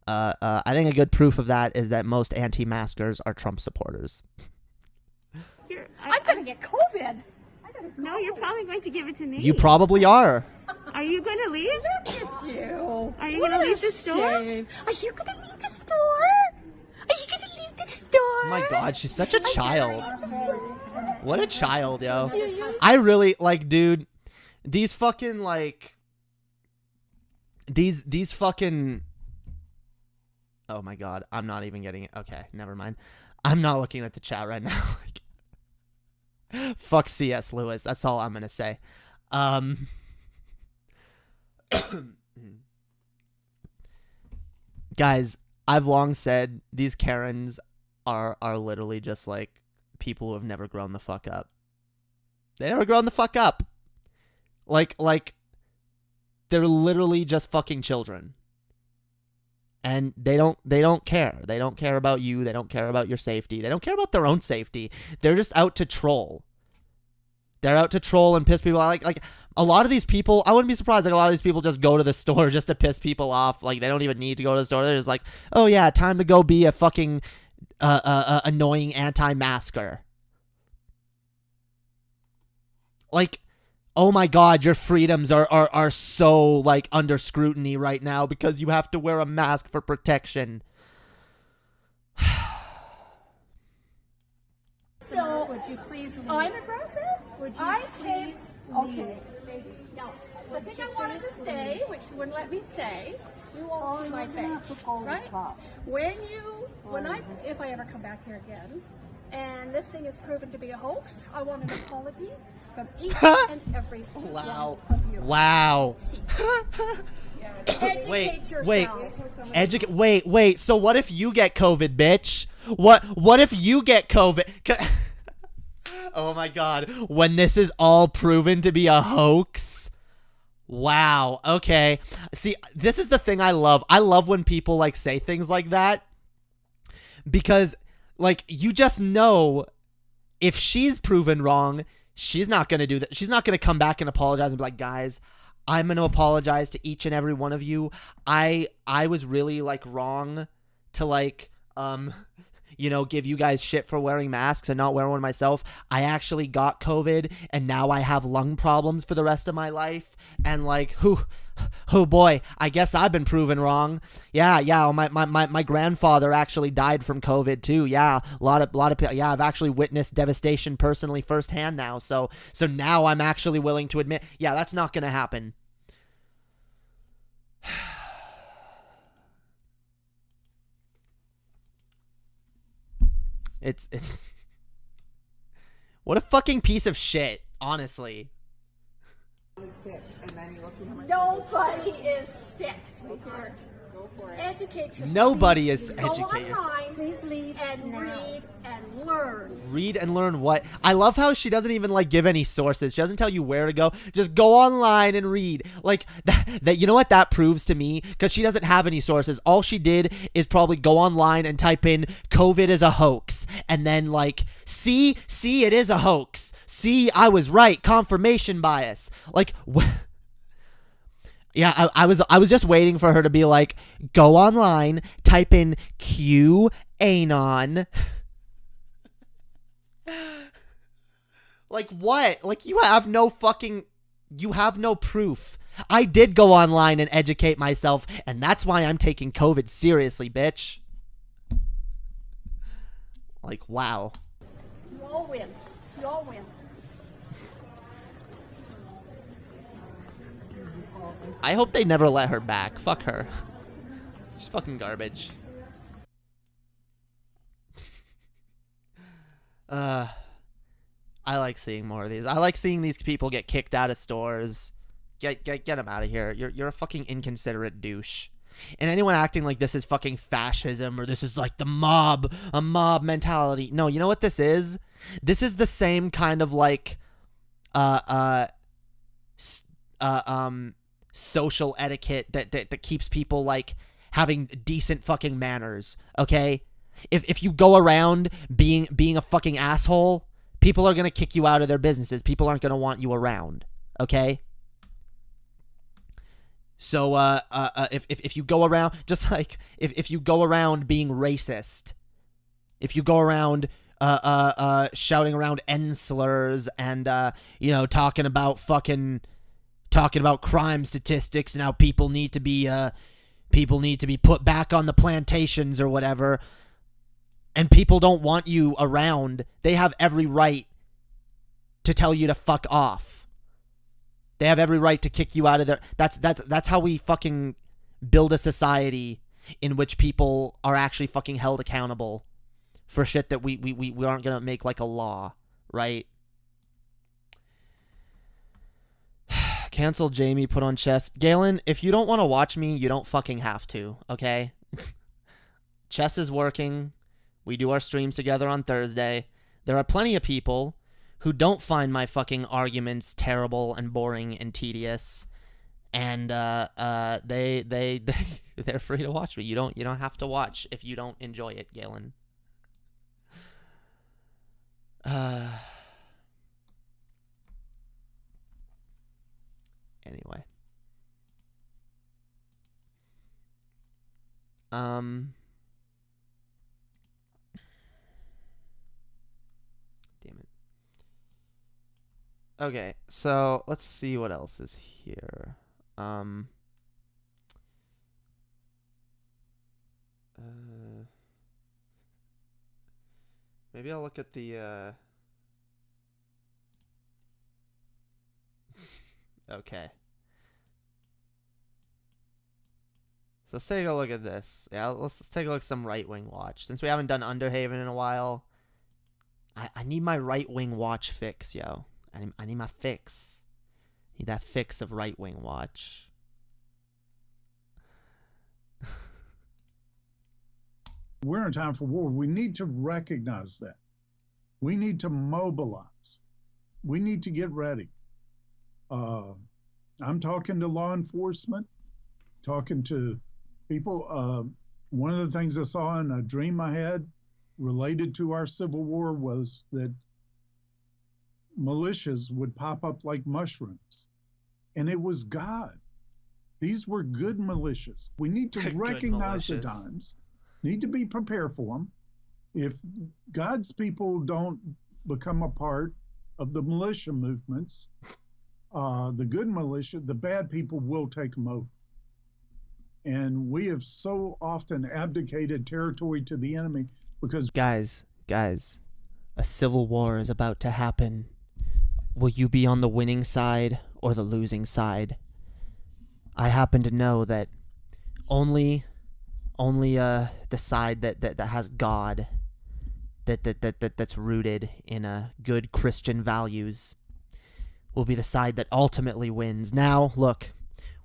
I think a good proof of that is that most anti-maskers are Trump supporters. I'm going to get COVID. No, you're probably going to give it to me. You probably are. Are you going to leave? It's you. Are you What going to a leave the store? shame. Are you going to leave the store? Are you going to leave the store? Oh my god, she's such a child. What a child, yo. I really, like, dude, these fucking, like, these fucking, oh my god, I'm not even getting it. Okay, never mind. I'm not looking at the chat right now. Like, fuck C.S. Lewis. That's all I'm gonna say. Guys, I've long said these Karens are literally just like people who have never grown the fuck up. They never grown the fuck up. Like they're literally just fucking children. And they don't care. They don't care about you. They don't care about your safety. They don't care about their own safety. They're just out to troll. They're out to troll and piss people off. Like a lot of these people, I wouldn't be surprised. Like a lot of these people just go to the store just to piss people off. Like they don't even need to go to the store. They're just like, oh yeah, time to go be a fucking annoying anti-masker. Like, oh my God, your freedoms are so like under scrutiny right now because you have to wear a mask for protection. So, Would you please leave? I'm aggressive? Would you I think, please okay, maybe. No. The thing I wanted to say, which you wouldn't let me say, you won't see my face, right? If I ever come back here again, and this thing is proven to be a hoax, I want an apology from each and every Wow. one of you. Wow. Educate yourself. Wait. So what if you get COVID, bitch? What if you get COVID? Oh my God. When this is all proven to be a hoax? Wow. Okay. See, this is the thing I love. I love when people like say things like that because like you just know if she's proven wrong, she's not going to do that. She's not going to come back and apologize and be like, guys, I'm going to apologize to each and every one of you. I was really like wrong to like, you know, give you guys shit for wearing masks and not wearing one myself. I actually got COVID and now I have lung problems for the rest of my life. And like, oh boy, I guess I've been proven wrong. Yeah. My grandfather actually died from COVID too. Yeah. A lot of people. Yeah. I've actually witnessed devastation personally firsthand now. So now I'm actually willing to admit, yeah, that's not going to happen. It's what a fucking piece of shit, honestly. Nobody is sick, sweetheart. Educate yourself. Nobody is Go educate yourself. online, please leave and read and learn. Read and learn what? I love how she doesn't even like give any sources. She doesn't tell you where to go. Just go online and read. Like that you know what that proves to me? Because she doesn't have any sources. All she did is probably go online and type in COVID is a hoax. And then like, see, it is a hoax. See, I was right. Confirmation bias. Like, yeah, I was just waiting for her to be like, go online, type in QAnon. Like what? Like you have no proof. I did go online and educate myself, and that's why I'm taking COVID seriously, bitch. Like, wow. You all win. You all win. I hope they never let her back. Fuck her. She's fucking garbage. I like seeing more of these. I like seeing these people get kicked out of stores. Get them out of here. You're a fucking inconsiderate douche. And anyone acting like this is fucking fascism or this is like a mob mentality. No, you know what this is? This is the same kind of like social etiquette that keeps people like having decent fucking manners, okay? If you go around being a fucking asshole, people are going to kick you out of their businesses. People aren't going to want you around, okay? So if you go around just like if you go around being racist, if you go around shouting around N slurs and you know, talking about crime statistics and how people need to be put back on the plantations or whatever, and people don't want you around, they have every right to tell you to fuck off. They have every right to kick you out of there. That's how we fucking build a society in which people are actually fucking held accountable for shit that we aren't gonna make like a law, right? Cancel Jamie, put on chess. Galen, if you don't want to watch me, you don't fucking have to, okay? Chess is working. We do our streams together on Thursday. There are plenty of people who don't find my fucking arguments terrible and boring and tedious, and they're free to watch me. You don't have to watch if you don't enjoy it, Galen. Anyway. Damn it. Okay, so let's see what else is here. Maybe I'll look at the okay. So let's take a look at this. Yeah, let's take a look at some right-wing watch. Since we haven't done Underhaven in a while, I need my right-wing watch fix, yo. I need my fix. Need that fix of right-wing watch. We're in time for war. We need to recognize that. We need to mobilize. We need to get ready. I'm talking to law enforcement, talking to people. One of the things I saw in a dream I had related to our Civil War was that militias would pop up like mushrooms. And it was God. These were good militias. We need to recognize the times, need to be prepared for them. If God's people don't become a part of the militia movements, the good militia, the bad people will take them over. And we have so often abdicated territory to the enemy because... Guys, a civil war is about to happen. Will you be on the winning side or the losing side? I happen to know that only the side that has God, that's rooted in good Christian values, will be the side that ultimately wins. Now, look,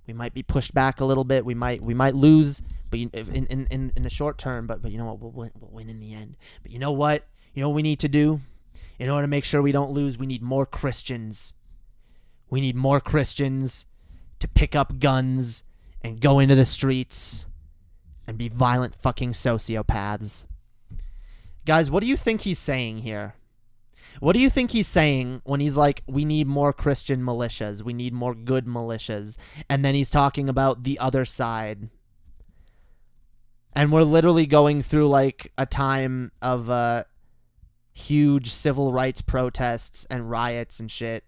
we might be pushed back a little bit. We might lose, but in the short term. But you know what? We'll win in the end. But you know what? You know what we need to do in order to make sure we don't lose? We need more Christians. We need more Christians to pick up guns and go into the streets and be violent fucking sociopaths. Guys, what do you think he's saying here? What do you think he's saying when he's like, we need more Christian militias, we need more good militias, and then he's talking about the other side? And we're literally going through like a time of huge civil rights protests and riots and shit.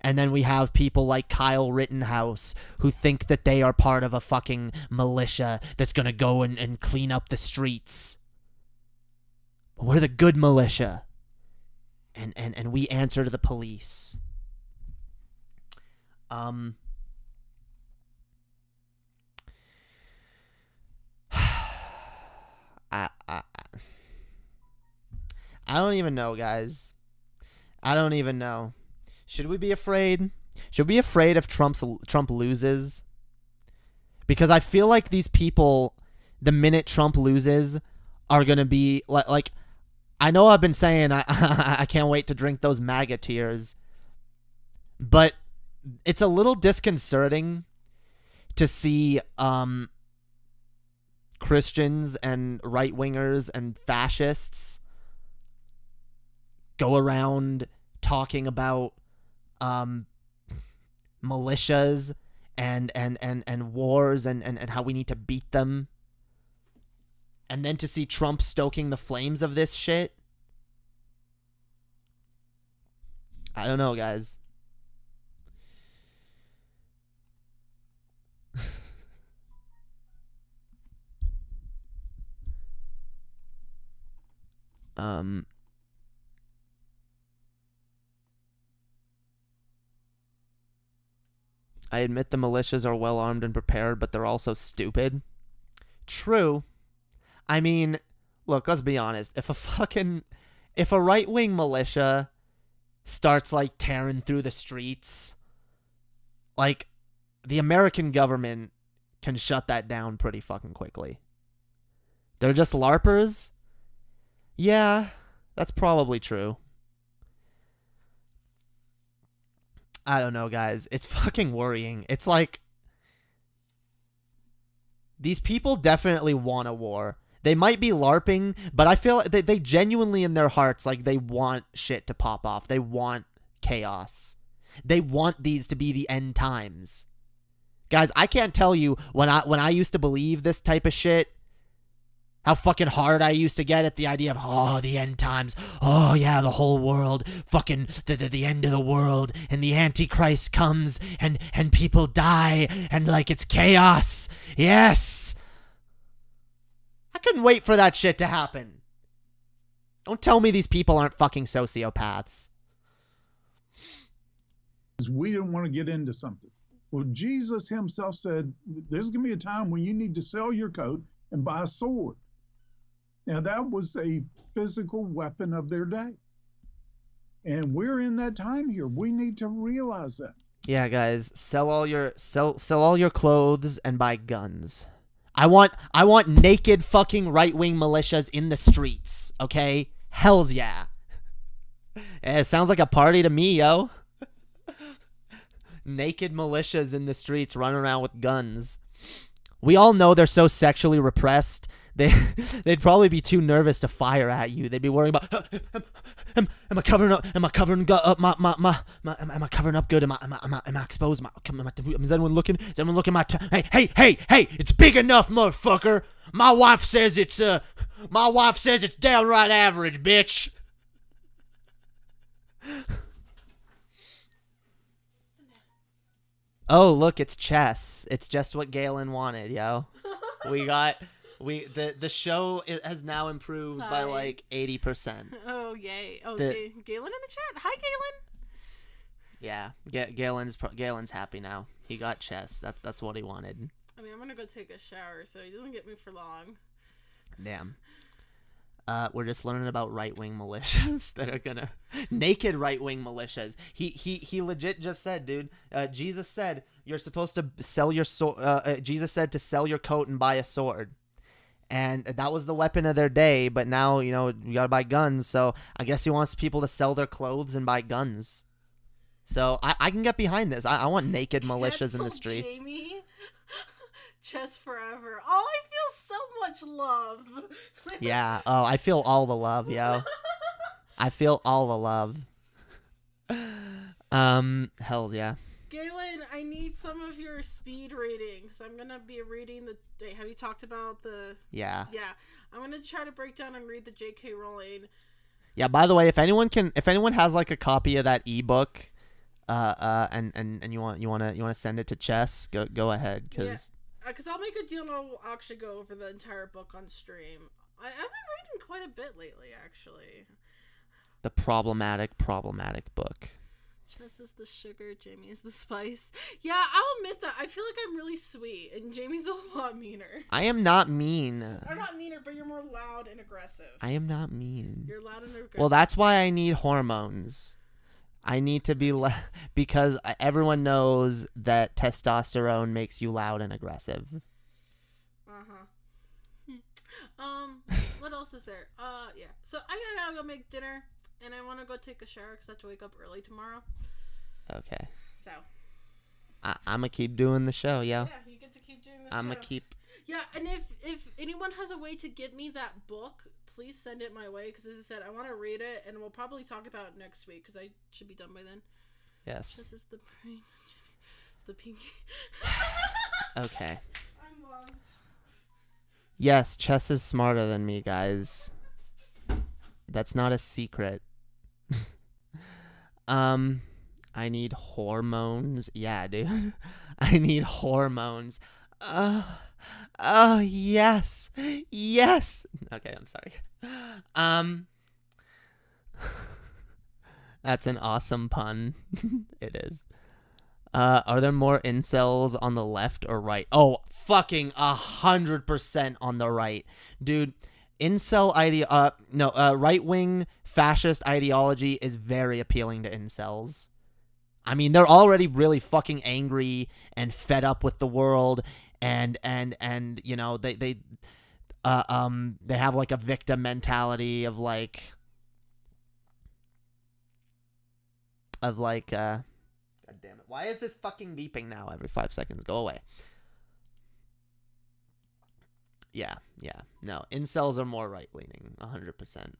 And then we have people like Kyle Rittenhouse who think that they are part of a fucking militia that's going to go and clean up the streets. But we're the good militia. And we answer to the police. I don't even know, guys. I don't even know. Should we be afraid? Should we be afraid if Trump loses? Because I feel like these people, the minute Trump loses, are going to be like I know I've been saying I can't wait to drink those MAGA tears, but it's a little disconcerting to see Christians and right-wingers and fascists go around talking about militias and wars and how we need to beat them. And then to see Trump stoking the flames of this shit. I don't know, guys. I admit the militias are well armed and prepared, but they're also stupid. True. I mean, look, let's be honest. If a right-wing militia starts like tearing through the streets, like the American government can shut that down pretty fucking quickly. They're just LARPers? Yeah, that's probably true. I don't know, guys. It's fucking worrying. It's like these people definitely want a war. They might be LARPing, but I feel they genuinely in their hearts, like, they want shit to pop off. They want chaos. They want these to be the end times. Guys, I can't tell you when I used to believe this type of shit, how fucking hard I used to get at the idea of, oh, the end times. Oh, yeah, the whole world. Fucking the end of the world. And the Antichrist comes and people die. And, like, it's chaos. Yes. I couldn't wait for that shit to happen. Don't tell me these people aren't fucking sociopaths. We don't want to get into something. Well, Jesus himself said, there's going to be a time when you need to sell your coat and buy a sword. Now, that was a physical weapon of their day. And we're in that time here. We need to realize that. Yeah, guys, sell all your clothes and buy guns. I want naked fucking right-wing militias in the streets, okay? Hells yeah. It sounds like a party to me, yo. Naked militias in the streets running around with guns. We all know they're so sexually repressed. They'd probably be too nervous to fire at you. They'd be worrying about, am I covering up? Am I covering up am I covering up good? Am I exposed? Is anyone looking? Is anyone looking at my hey, it's big enough, motherfucker. My wife says it's downright average, bitch. Oh, look, it's chess. It's just what Galen wanted, yo. The show has now improved by like 80%. Oh, yay. Oh, Galen in the chat. Hi, Galen. Yeah, Galen's happy now. He got chess. That's what he wanted. I mean, I'm going to go take a shower so he doesn't get me for long. Damn. We're just learning about right-wing militias that are gonna naked right-wing militias. He legit just said, dude. Jesus said you're supposed to sell your sword. Jesus said to sell your coat and buy a sword, and that was the weapon of their day. But now you gotta buy guns. So I guess he wants people to sell their clothes and buy guns. So I can get behind this. I want naked militias in the streets. Jamie. Chess forever. Oh, I feel so much love. Yeah. Oh, I feel all the love, yo. I feel all the love. Hell yeah. Galen, I need some of your speed reading because I'm gonna be reading the. Wait, have you talked about the? Yeah. Yeah, I'm gonna try to break down and read the J.K. Rowling. Yeah. By the way, if anyone has like a copy of that ebook, and you want to send it to Chess, go ahead, because. Because I'll make a deal and I'll actually go over the entire book on stream. I've been reading quite a bit lately, actually. The problematic book. Chess is the sugar, Jamie is the spice. Yeah, I'll admit that. I feel like I'm really sweet, and Jamie's a lot meaner. I am not mean. I'm not meaner, but you're more loud and aggressive. I am not mean. You're loud and aggressive. Well, that's why I need hormones. I need to be because everyone knows that testosterone makes you loud and aggressive. What else is there? Yeah. So I gotta go make dinner, and I want to go take a shower because I have to wake up early tomorrow. Okay. So. I'm gonna keep doing the show, yo. Yeah, you get to keep doing the show. I'm gonna keep. Yeah, and if anyone has a way to get me that book, please send it my way, because as I said, I want to read it, and we'll probably talk about it next week, because I should be done by then. Yes. This is the brains. It's the pinky. Okay. I'm loved. Yes, Chess is smarter than me, guys. That's not a secret. I need hormones. Yeah, dude. I need hormones. Oh, yes. Yes. Okay, I'm sorry. That's an awesome pun. It is. Are there more incels on the left or right? Oh, fucking 100% on the right. Dude, incel right-wing fascist ideology is very appealing to incels. I mean, they're already really fucking angry and fed up with the world, and you know, they have like a victim mentality of like God God damn it. Why is this fucking beeping now every 5 seconds? Go away. Yeah. No, incels are more right-leaning. 100%.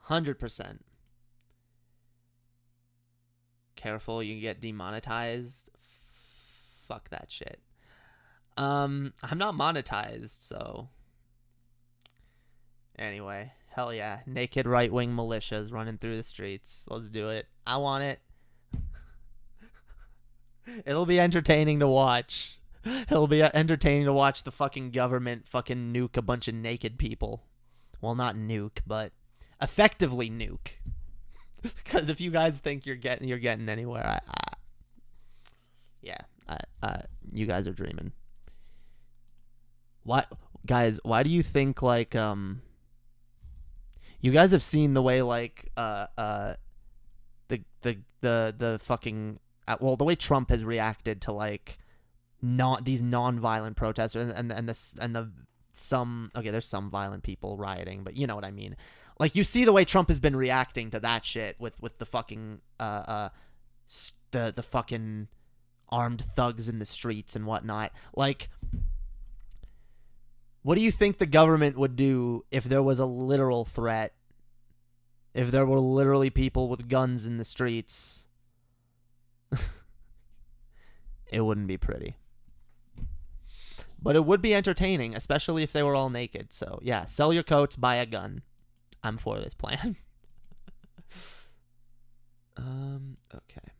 100%. Careful, you get demonetized. Fuck that shit. I'm not monetized, so... Anyway, hell yeah. Naked right-wing militias running through the streets. Let's do it. I want it. It'll be entertaining to watch. It'll be entertaining to watch the fucking government fucking nuke a bunch of naked people. Well, not nuke, but effectively nuke. Because if you guys think you're getting anywhere, you guys are dreaming. Why, guys? Why do you think like you guys have seen the way like the fucking well, the way Trump has reacted to like these non-violent protests there's some violent people rioting, but you know what I mean. Like, you see the way Trump has been reacting to that shit with the fucking the fucking armed thugs in the streets and whatnot. Like, what do you think the government would do if there was a literal threat? If there were literally people with guns in the streets? It wouldn't be pretty. But it would be entertaining, especially if they were all naked. So, yeah, sell your coats, buy a gun. I'm for this plan. Okay.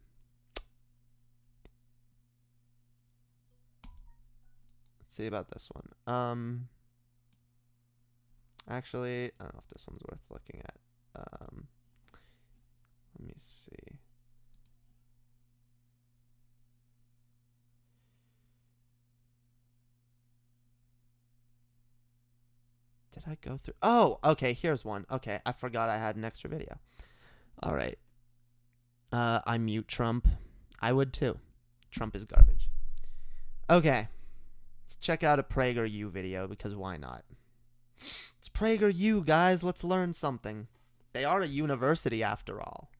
Let's see about this one. Actually, I don't know if this one's worth looking at. Let me see. Did I go through? Oh, okay, here's one. Okay, I forgot I had an extra video. All right. I mute Trump. I would too. Trump is garbage. Okay. Let's check out a PragerU video, because why not? It's PragerU, guys. Let's learn something. They are a university after all.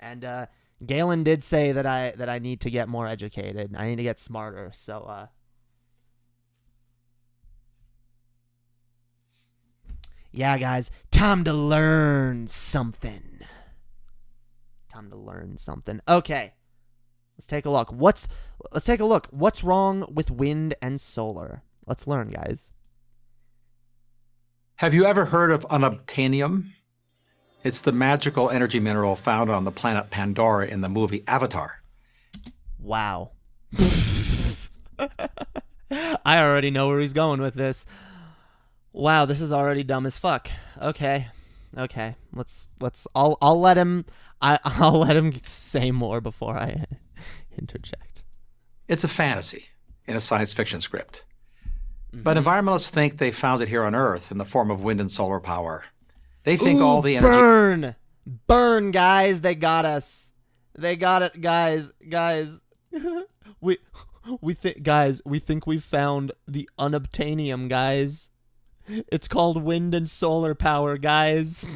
And Galen did say that I need to get more educated. I need to get smarter. So yeah, guys, time to learn something. Time to learn something. Okay. Let's take a look. Let's take a look. What's wrong with wind and solar? Let's learn, guys. Have you ever heard of unobtainium? It's the magical energy mineral found on the planet Pandora in the movie Avatar. Wow. I already know where he's going with this. Wow, this is already dumb as fuck. Okay. I'll let him say more before I interject. It's a fantasy in a science fiction script. But environmentalists think they found it here on Earth in the form of wind and solar power. They think all the energy... Burn, guys. They got us. They got it, guys. we think we found the unobtainium, guys. It's called wind and solar power, guys.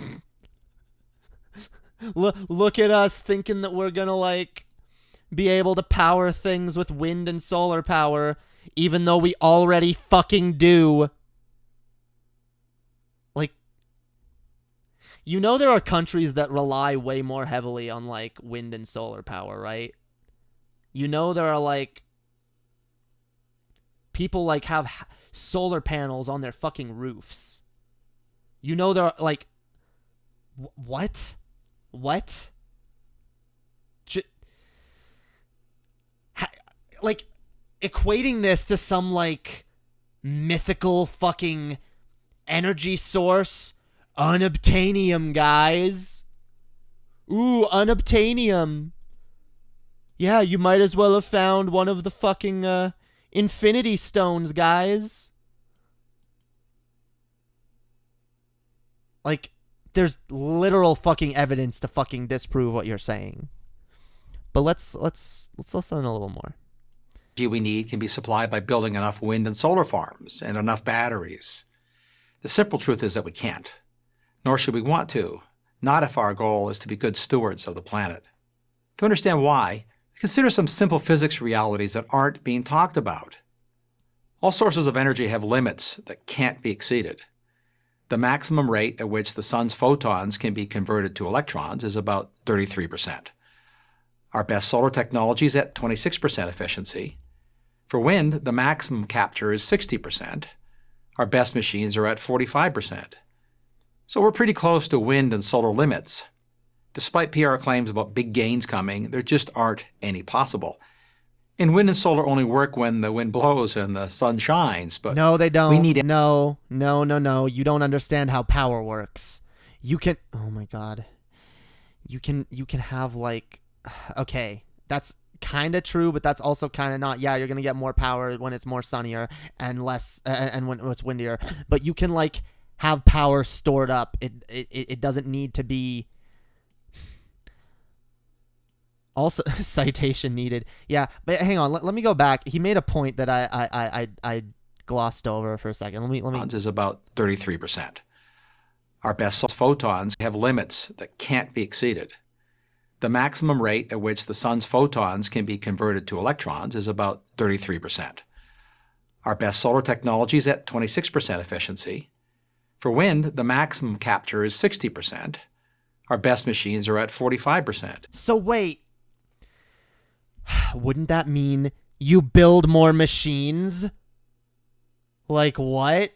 Look at us thinking that we're gonna, like, be able to power things with wind and solar power, even though we already fucking do. Like, you know there are countries that rely way more heavily on, like, wind and solar power, right? You know there are, like, people, like, have solar panels on their fucking roofs. You know there are, like... What? Like, equating this to some, like, mythical fucking energy source. Unobtainium, guys. Ooh, unobtainium. Yeah, you might as well have found one of the fucking, infinity stones, guys. Like, there's literal fucking evidence to fucking disprove what you're saying. But let's listen a little more. The energy we need can be supplied by building enough wind and solar farms and enough batteries. The simple truth is that we can't, nor should we want to, not if our goal is to be good stewards of the planet. To understand why, Consider some simple physics realities that aren't being talked about. All sources of energy have limits that can't be exceeded. The maximum rate at which the sun's photons can be converted to electrons is about 33%. Our best solar technology is at 26% efficiency. For wind, the maximum capture is 60%. Our best machines are at 45%. So we're pretty close to wind and solar limits. Despite PR claims about big gains coming, there just aren't any possible. And wind and solar only work when the wind blows and the sun shines, but no, they don't. We need it. No. You don't understand how power works. You can, oh my God. You can have like, okay, that's kind of true, but that's also kind of not. Yeah, you're going to get more power when it's more sunnier and less, and when it's windier. But you can like have power stored up. It doesn't need to be. Also, citation needed. Yeah, but hang on. Let me go back. He made a point that I glossed over for a second. Let me. Is about 33%. Our best photons have limits that can't be exceeded. The maximum rate at which the sun's photons can be converted to electrons is about 33%. Our best solar technology is at 26% efficiency. For wind, the maximum capture is 60%. Our best machines are at 45%. So wait. Wouldn't that mean you build more machines? Like what?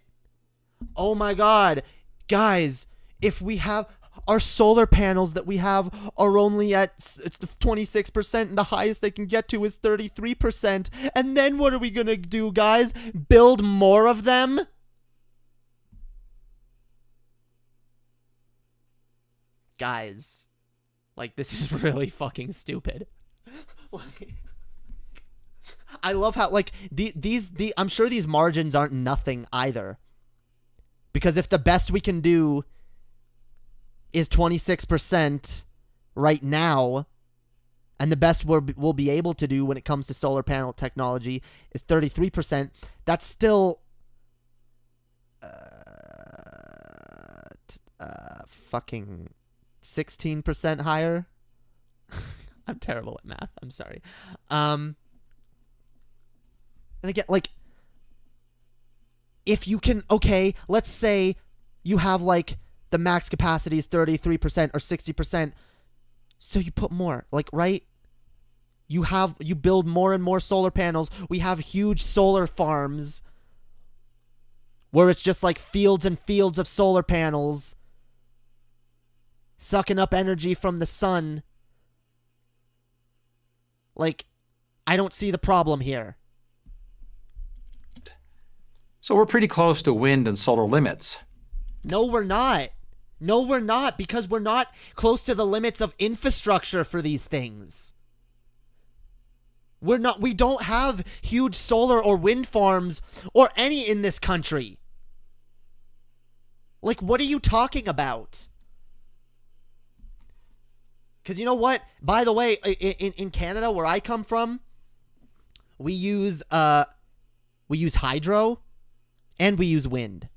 Oh my God. Guys, if we have our solar panels that we have are only at 26% and the highest they can get to is 33%. And then what are we going to do, guys? Build more of them? Guys, like this is really fucking stupid. I love how like these I'm sure these margins aren't nothing either. Because if the best we can do is 26% right now, and the best we'll be able to do when it comes to solar panel technology is 33%, that's still fucking 16% higher. I'm terrible at math. I'm sorry. And again, like, if you can, okay, let's say you have like the max capacity is 33% or 60%. So you put more, like, right? You build more and more solar panels. We have huge solar farms where it's just like fields and fields of solar panels sucking up energy from the sun. Like, I don't see the problem here. So we're pretty close to wind and solar limits. No, we're not. No, we're not, because we're not close to the limits of infrastructure for these things. We don't have huge solar or wind farms or any in this country. Like, what are you talking about? Because you know what? By the way, in Canada, where I come from, we use hydro and we use wind.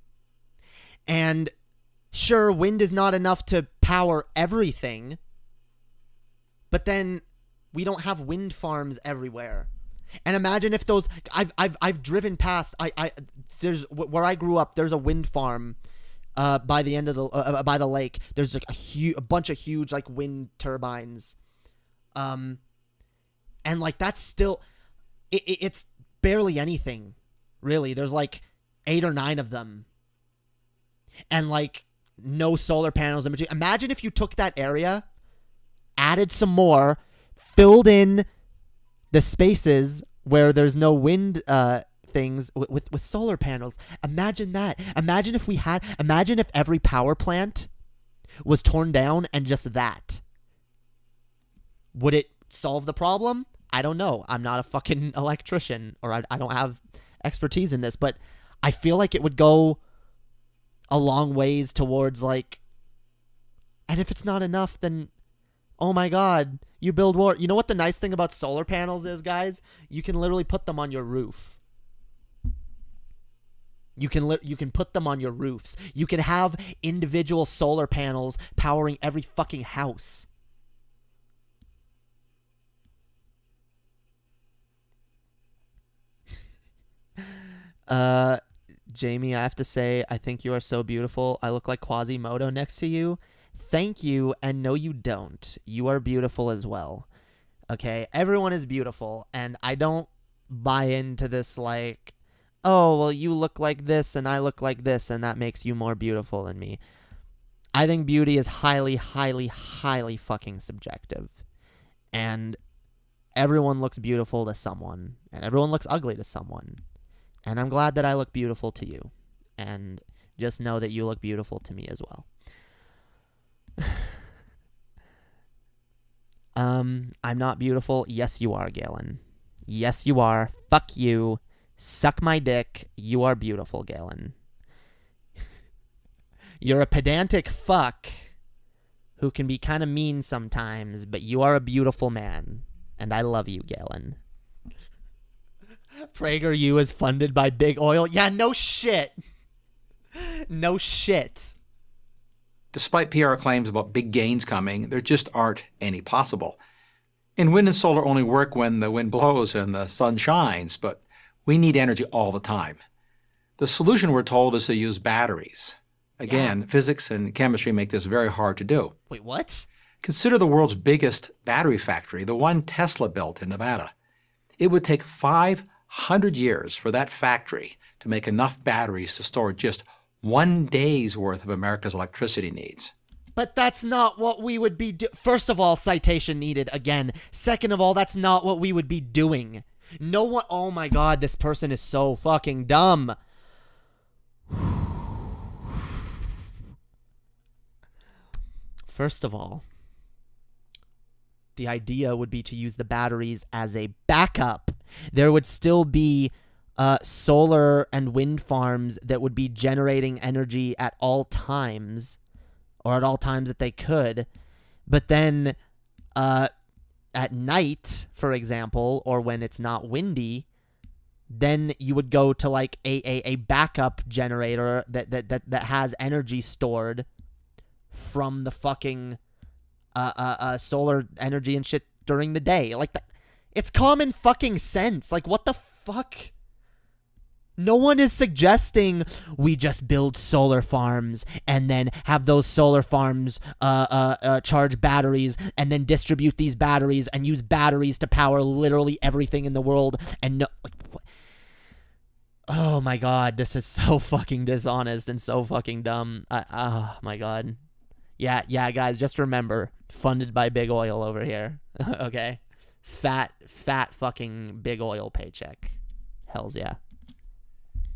And sure, wind is not enough to power everything, but then we don't have wind farms everywhere. And imagine if those I've driven past there's where I grew up, there's a wind farm by the end of the by the lake. There's like a bunch of huge like wind turbines. And like that's still it's barely anything, really. There's like 8 or 9 of them. And like no solar panels in between. Imagine if you took that area, added some more, filled in the spaces where there's no wind things with solar panels. Imagine that. Imagine if every power plant was torn down and just that. Would it solve the problem? I don't know. I'm not a fucking electrician, or I don't have expertise in this, but I feel like it would go a long ways towards like, and if it's not enough, then oh my god, you build more. You know what the nice thing about solar panels is, guys? You can literally put them on your roof. You can put them on your roofs. You can have individual solar panels powering every fucking house. Jamie, I have to say, I think you are so beautiful. I look like Quasimodo next to you. Thank you, and no, you don't. You are beautiful as well. Okay? Everyone is beautiful, and I don't buy into this, like, oh, well, you look like this, and I look like this, and that makes you more beautiful than me. I think beauty is highly, highly, highly fucking subjective. And everyone looks beautiful to someone, and everyone looks ugly to someone. And I'm glad that I look beautiful to you. And just know that you look beautiful to me as well. I'm not beautiful. Yes, you are, Galen. Yes, you are. Fuck you. Suck my dick. You are beautiful, Galen. You're a pedantic fuck who can be kind of mean sometimes, but you are a beautiful man. And I love you, Galen. PragerU is funded by Big Oil. Yeah, no shit. No shit. Despite PR claims about big gains coming, there just aren't any possible. And wind and solar only work when the wind blows and the sun shines, but we need energy all the time. The solution, we're told, is to use batteries. Again, physics and chemistry make this very hard to do. Wait, what? Consider the world's biggest battery factory, the one Tesla built in Nevada. It would take 500 years for that factory to make enough batteries to store just 1 day's worth of America's electricity needs. But that's not what we would be First of all, citation needed again. Second of all, that's not what we would be doing. No one. Oh my god, this person is so fucking dumb. First of all, the idea would be to use the batteries as a backup. There would still be solar and wind farms that would be generating energy at all times, or at all times that they could. But then at night, for example, or when it's not windy, then you would go to like a backup generator that has energy stored from the fucking solar energy and shit during the day. Like, it's common fucking sense. Like, what the fuck? No one is suggesting we just build solar farms and then have those solar farms charge batteries and then distribute these batteries and use batteries to power literally everything in the world. And no, like, what? Oh my god, this is so fucking dishonest and so fucking dumb. Oh my god. Yeah, guys, just remember, funded by Big Oil over here. Okay? Fat fucking Big Oil paycheck. Hells yeah.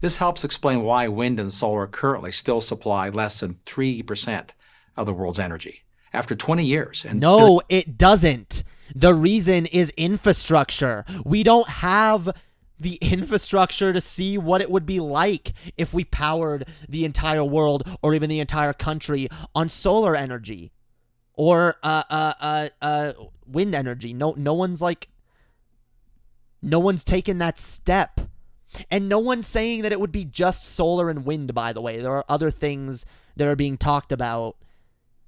This helps explain why wind and solar currently still supply less than 3% of the world's energy after 20 years. And no, it doesn't. The reason is infrastructure. We don't have the infrastructure to see what it would be like if we powered the entire world or even the entire country on solar energy or wind energy. No one's taken that step. And no one's saying that it would be just solar and wind, by the way. There are other things that are being talked about.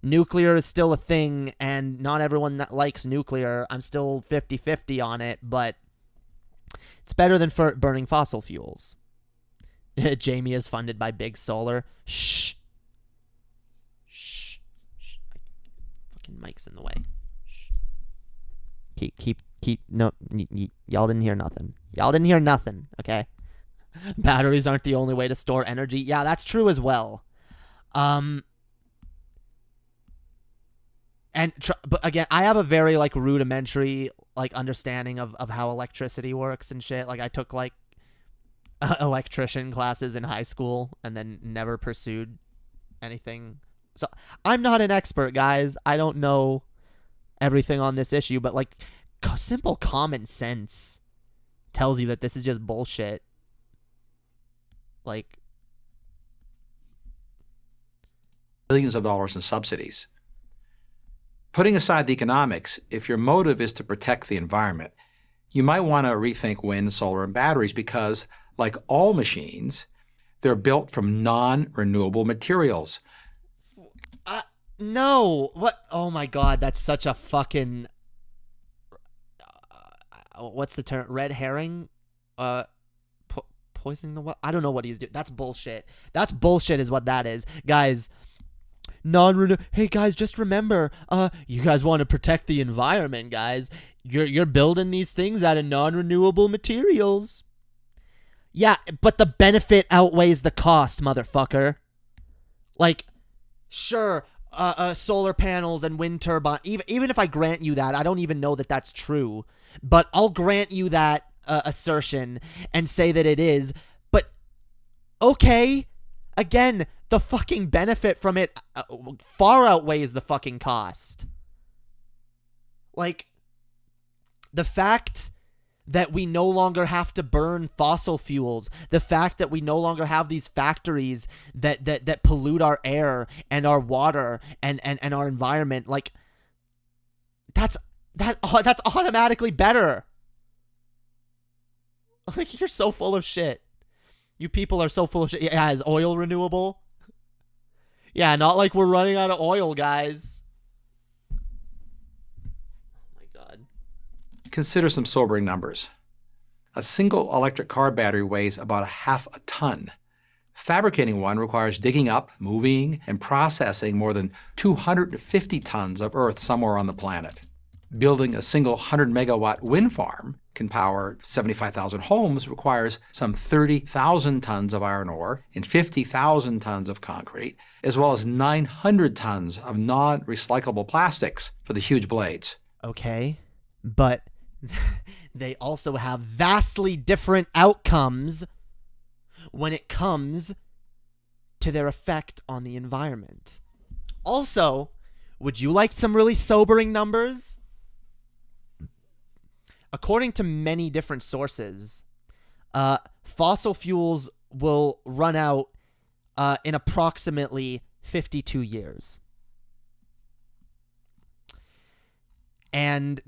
Nuclear is still a thing, and not everyone that likes nuclear. I'm still 50-50 on it, but it's better than burning fossil fuels. Jamie is funded by Big Solar. Shh. Shh. Shh. Fucking mic's in the way. Shh. Keep. No, y'all didn't hear nothing. Y'all didn't hear nothing, okay? Batteries aren't the only way to store energy. Yeah, that's true as well. But again, I have a very like rudimentary like understanding of how electricity works and shit. Like, I took like electrician classes in high school and then never pursued anything. So I'm not an expert, guys. I don't know everything on this issue, but like simple common sense tells you that this is just bullshit. Like, billions of dollars in subsidies. Putting aside the economics, if your motive is to protect the environment, you might want to rethink wind, solar, and batteries because, like all machines, they're built from non-renewable materials. No. What? Oh my god, that's such a fucking... what's the term? Red herring? poisoning the well. I don't know what he's doing. That's bullshit. That's bullshit is what that is. Guys, hey guys, just remember, you guys want to protect the environment, guys. You're building these things out of non-renewable materials. Yeah, but the benefit outweighs the cost, motherfucker. Like, sure, solar panels and wind turbine. Even if I grant you that, I don't even know that that's true. But I'll grant you that assertion and say that it is. But okay, again, the fucking benefit from it far outweighs the fucking cost. Like, the fact that we no longer have to burn fossil fuels, the fact that we no longer have these factories that pollute our air and our water and our environment, like, that's automatically better. Like, you're so full of shit. You people are so full of shit. Yeah, is oil renewable? Yeah, not like we're running out of oil, guys. Oh my God. Consider some sobering numbers. A single electric car battery weighs about a half a ton. Fabricating one requires digging up, moving, and processing more than 250 tons of earth somewhere on the planet. Building a single 100-megawatt wind farm can power 75,000 homes requires some 30,000 tons of iron ore and 50,000 tons of concrete, as well as 900 tons of non-recyclable plastics for the huge blades. Okay, but they also have vastly different outcomes when it comes to their effect on the environment. Also, would you like some really sobering numbers? According to many different sources, fossil fuels will run out in approximately 52 years. And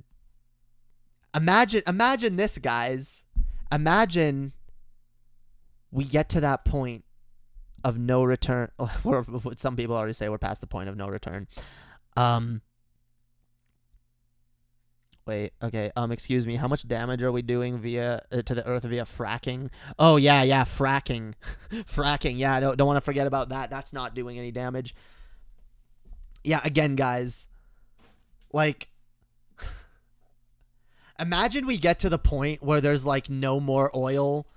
imagine this, guys. Imagine we get to that point of no return. Or some people already say we're past the point of no return. Wait, okay, excuse me, how much damage are we doing via to the earth via fracking? Oh, yeah, fracking. Fracking, yeah, don't want to forget about that. That's not doing any damage. Yeah, again, guys, like, imagine we get to the point where there's, like, no more oil,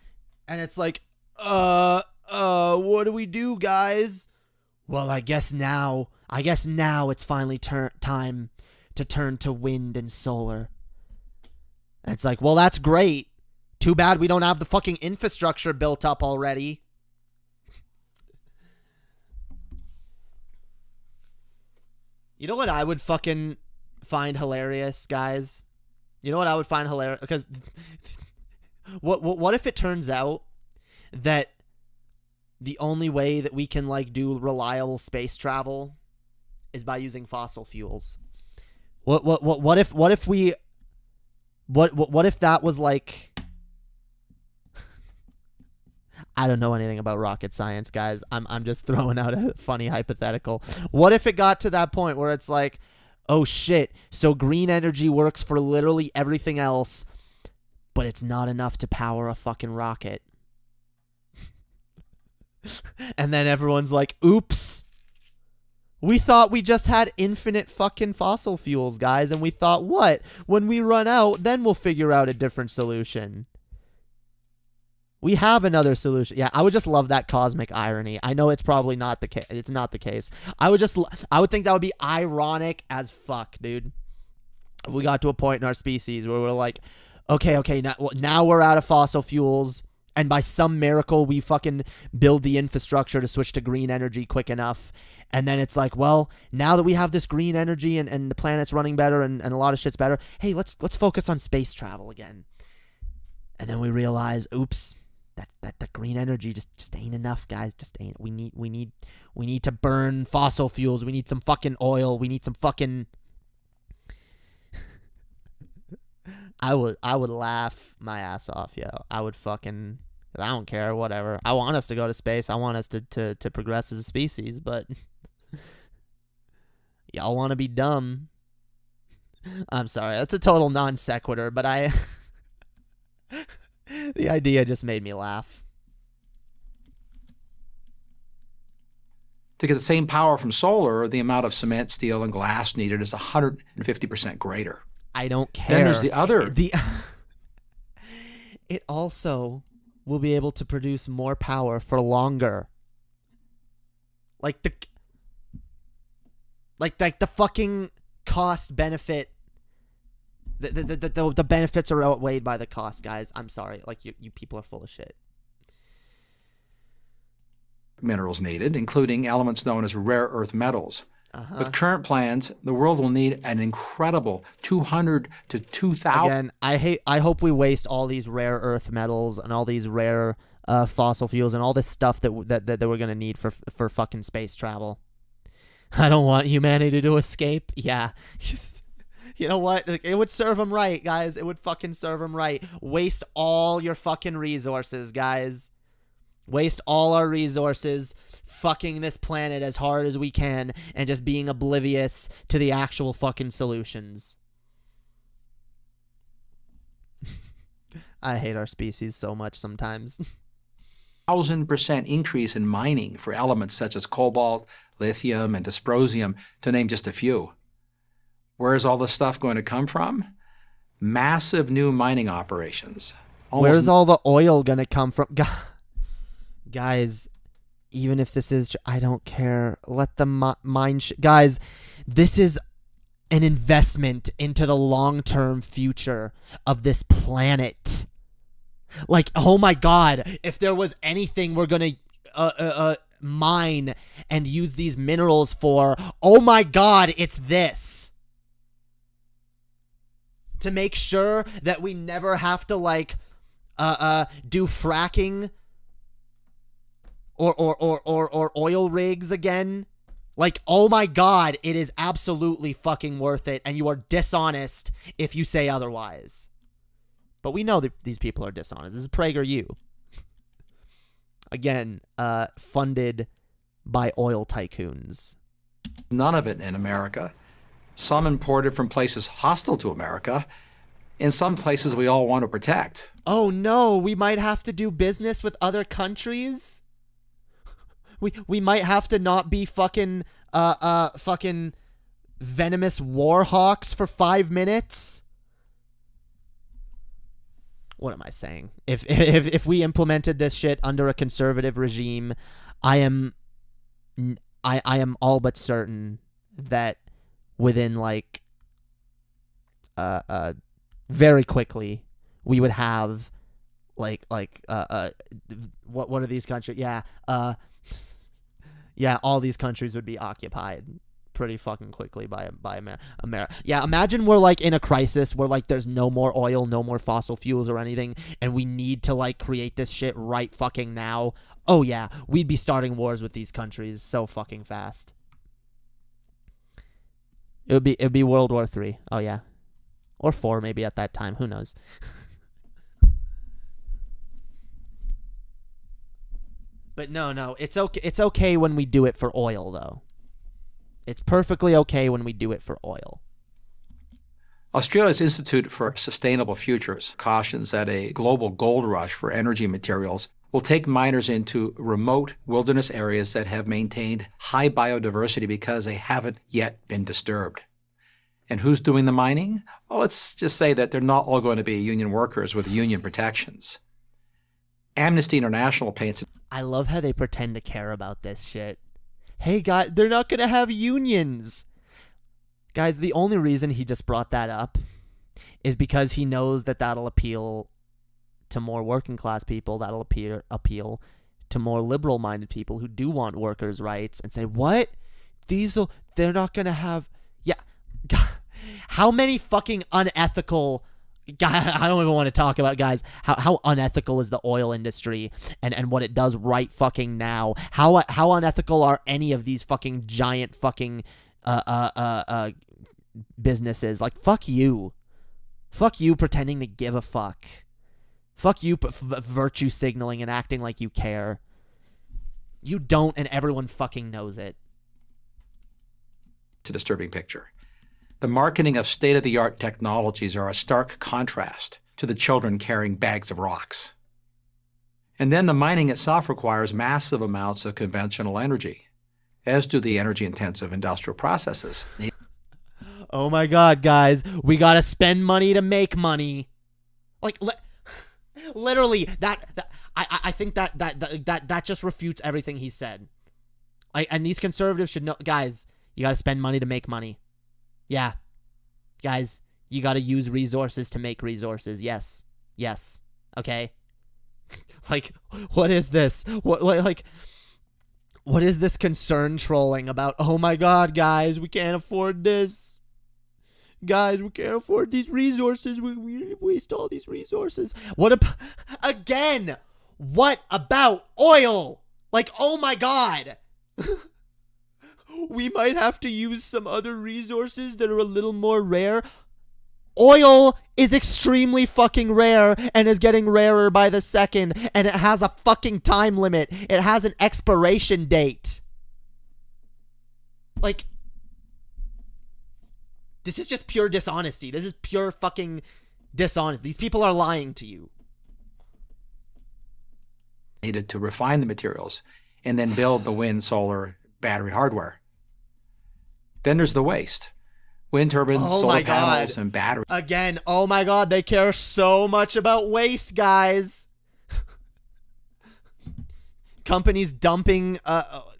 and it's like, what do we do, guys? Well, I guess now it's finally time to turn to wind and solar. And it's like, well, that's great. Too bad we don't have the fucking infrastructure built up already. You know what I would fucking find hilarious, guys? You know what I would find hilarious? Because what if it turns out that the only way that we can, like, do reliable space travel is by using fossil fuels? What if that was like, I don't know anything about rocket science, guys. I'm just throwing out a funny hypothetical. What if it got to that point where it's like, oh shit, so green energy works for literally everything else, but it's not enough to power a fucking rocket. And then everyone's like, oops. We thought we just had infinite fucking fossil fuels, guys, and we thought, what? When we run out, then we'll figure out a different solution. We have another solution. Yeah, I would just love that cosmic irony. I know it's probably not the case. It's not the case. I would think that would be ironic as fuck, dude. If we got to a point in our species where we're like, okay, now we're out of fossil fuels, and by some miracle we fucking build the infrastructure to switch to green energy quick enough. And then it's like, well, now that we have this green energy and the planet's running better and a lot of shit's better, hey, let's focus on space travel again. And then we realize, oops, that green energy just ain't enough, guys. Just ain't. We need to burn fossil fuels. We need some fucking oil. We need some fucking. I would laugh my ass off, yo. I don't care, whatever. I want us to go to space. I want us to progress as a species, but y'all want to be dumb. I'm sorry. That's a total non sequitur, but the idea just made me laugh. To get the same power from solar, the amount of cement, steel, and glass needed is 150% greater. I don't care. Then there's the other. It also will be able to produce more power for longer. Like the fucking cost benefit. The benefits are outweighed by the cost, guys. I'm sorry. Like you people are full of shit. Minerals needed, including elements known as rare earth metals. With current plans, the world will need an incredible 200 to 2,000. Again, I hope we waste all these rare earth metals and all these rare fossil fuels and all this stuff that we're gonna need for fucking space travel. I don't want humanity to escape. Yeah. You know what? It would serve them right, guys. It would fucking serve them right. Waste all your fucking resources, guys. Waste all our resources fucking this planet as hard as we can and just being oblivious to the actual fucking solutions. I hate our species so much sometimes. 1,000% increase in mining for elements such as cobalt, lithium, and dysprosium, to name just a few. Where is all this stuff going to come from? Massive new mining operations. Where's all the oil going to come from? Guys, even if this is... I don't care. Let the mine... Guys, this is an investment into the long-term future of this planet. Like, oh my God, if there was anything we're going to mine and use these minerals for, oh my God, it's this. To make sure that we never have to, like, do fracking or oil rigs again. Like, oh my God, it is absolutely fucking worth it, and you are dishonest if you say otherwise. But we know that these people are dishonest. This is PragerU. Again, funded by oil tycoons. None of it in America. Some imported from places hostile to America. In some places we all want to protect. Oh no, we might have to do business with other countries? We might have to not be fucking venomous war hawks for 5 minutes? What am I saying? If we implemented this shit under a conservative regime, I am all but certain that within like very quickly we would have what are these countries? Yeah, all these countries would be occupied pretty fucking quickly by America. Yeah, imagine we're like in a crisis where like there's no more oil, no more fossil fuels or anything, and we need to like create this shit right fucking now. Oh yeah, we'd be starting wars with these countries so fucking fast. It'd be World War III. Oh yeah, or IV maybe at that time. Who knows? But no, it's okay. It's okay when we do it for oil, though. It's perfectly okay when we do it for oil. Australia's Institute for Sustainable Futures cautions that a global gold rush for energy materials will take miners into remote wilderness areas that have maintained high biodiversity because they haven't yet been disturbed. And who's doing the mining? Well, let's just say that they're not all going to be union workers with union protections. Amnesty International paints... I love how they pretend to care about this shit. Hey, guys, they're not going to have unions. Guys, the only reason he just brought that up is because he knows that that'll appeal to more working class people. That'll appeal to more liberal-minded people who do want workers' rights and say, what? They're not going to have... Yeah. How many fucking unethical... I don't even want to talk about, guys, how unethical is the oil industry and what it does right fucking now. How unethical are any of these fucking giant fucking businesses? Like, fuck you. Fuck you pretending to give a fuck. Fuck you virtue signaling and acting like you care. You don't, and everyone fucking knows it. It's a disturbing picture. The marketing of state-of-the-art technologies are a stark contrast to the children carrying bags of rocks. And then the mining itself requires massive amounts of conventional energy. as do the energy-intensive industrial processes. Oh my God, guys, we gotta spend money to make money. Like, literally, I think that just refutes everything he said. And these conservatives should know, guys, you gotta spend money to make money. Yeah. Guys, you gotta use resources to make resources. Yes. Yes. Okay? Like, what is this? What is this concern trolling about? Oh my God, guys, we can't afford this. Guys, we can't afford these resources. We waste all these resources. Again, what about oil? Like, oh my God. We might have to use some other resources that are a little more rare. Oil is extremely fucking rare and is getting rarer by the second, and it has a fucking time limit. It has an expiration date. Like, this is just pure dishonesty. This is pure fucking dishonesty. These people are lying to you. Needed to refine the materials and then build the wind, solar, battery hardware. Then there's the waste. Wind turbines, solar panels, and batteries. Again, oh my God, they care so much about waste, guys. Companies dumping, oh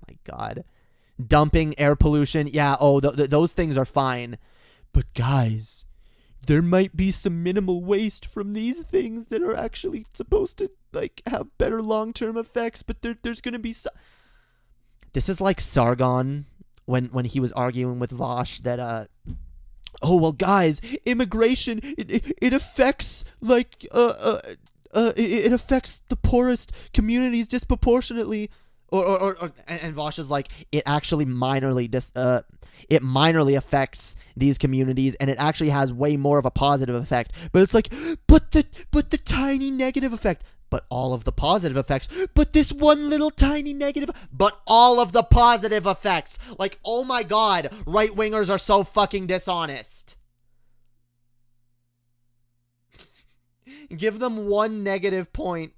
my God. Dumping air pollution. Yeah, those things are fine. But guys, there might be some minimal waste from these things that are actually supposed to, like, have better long-term effects, but there's going to be some... This is like Sargon when he was arguing with Vosh that, oh, well, guys, immigration, it affects, like, it affects the poorest communities disproportionately. And Vosh is like, it actually minorly affects these communities, and it actually has way more of a positive effect. But it's like, but the tiny negative effect, but all of the positive effects, but this one little tiny negative, but all of the positive effects. Like, oh my God, right wingers are so fucking dishonest. Give them one negative point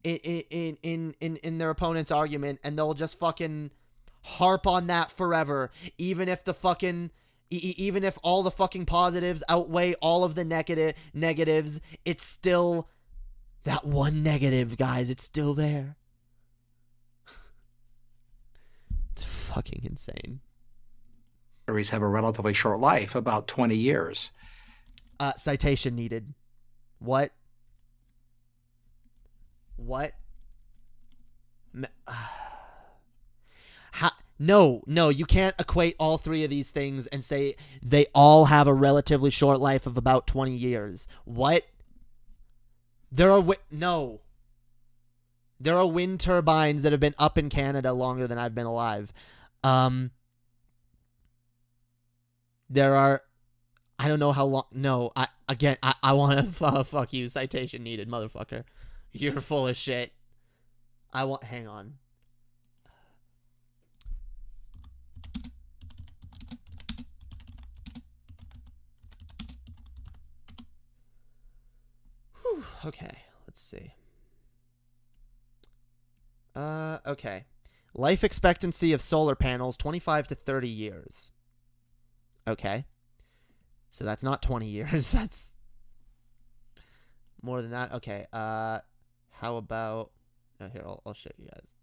in their opponent's argument, and they'll just fucking harp on that forever, even if all the fucking positives outweigh all of the negatives. It's still that one negative, guys. It's still there. It's fucking insane. Batteries have a relatively short life, about 20 years. Citation needed. What? No, you can't equate all three of these things and say they all have a relatively short life of about 20 years. What? There are wind turbines that have been up in Canada longer than I've been alive. There are, I don't know how long. No, I want to fuck you. Citation needed, motherfucker. You're full of shit. Hang on. Whew, okay, let's see. Okay. Life expectancy of solar panels, 25 to 30 years. Okay. So that's not 20 years. That's more than that. Okay. How about... Oh, here, I'll show you guys.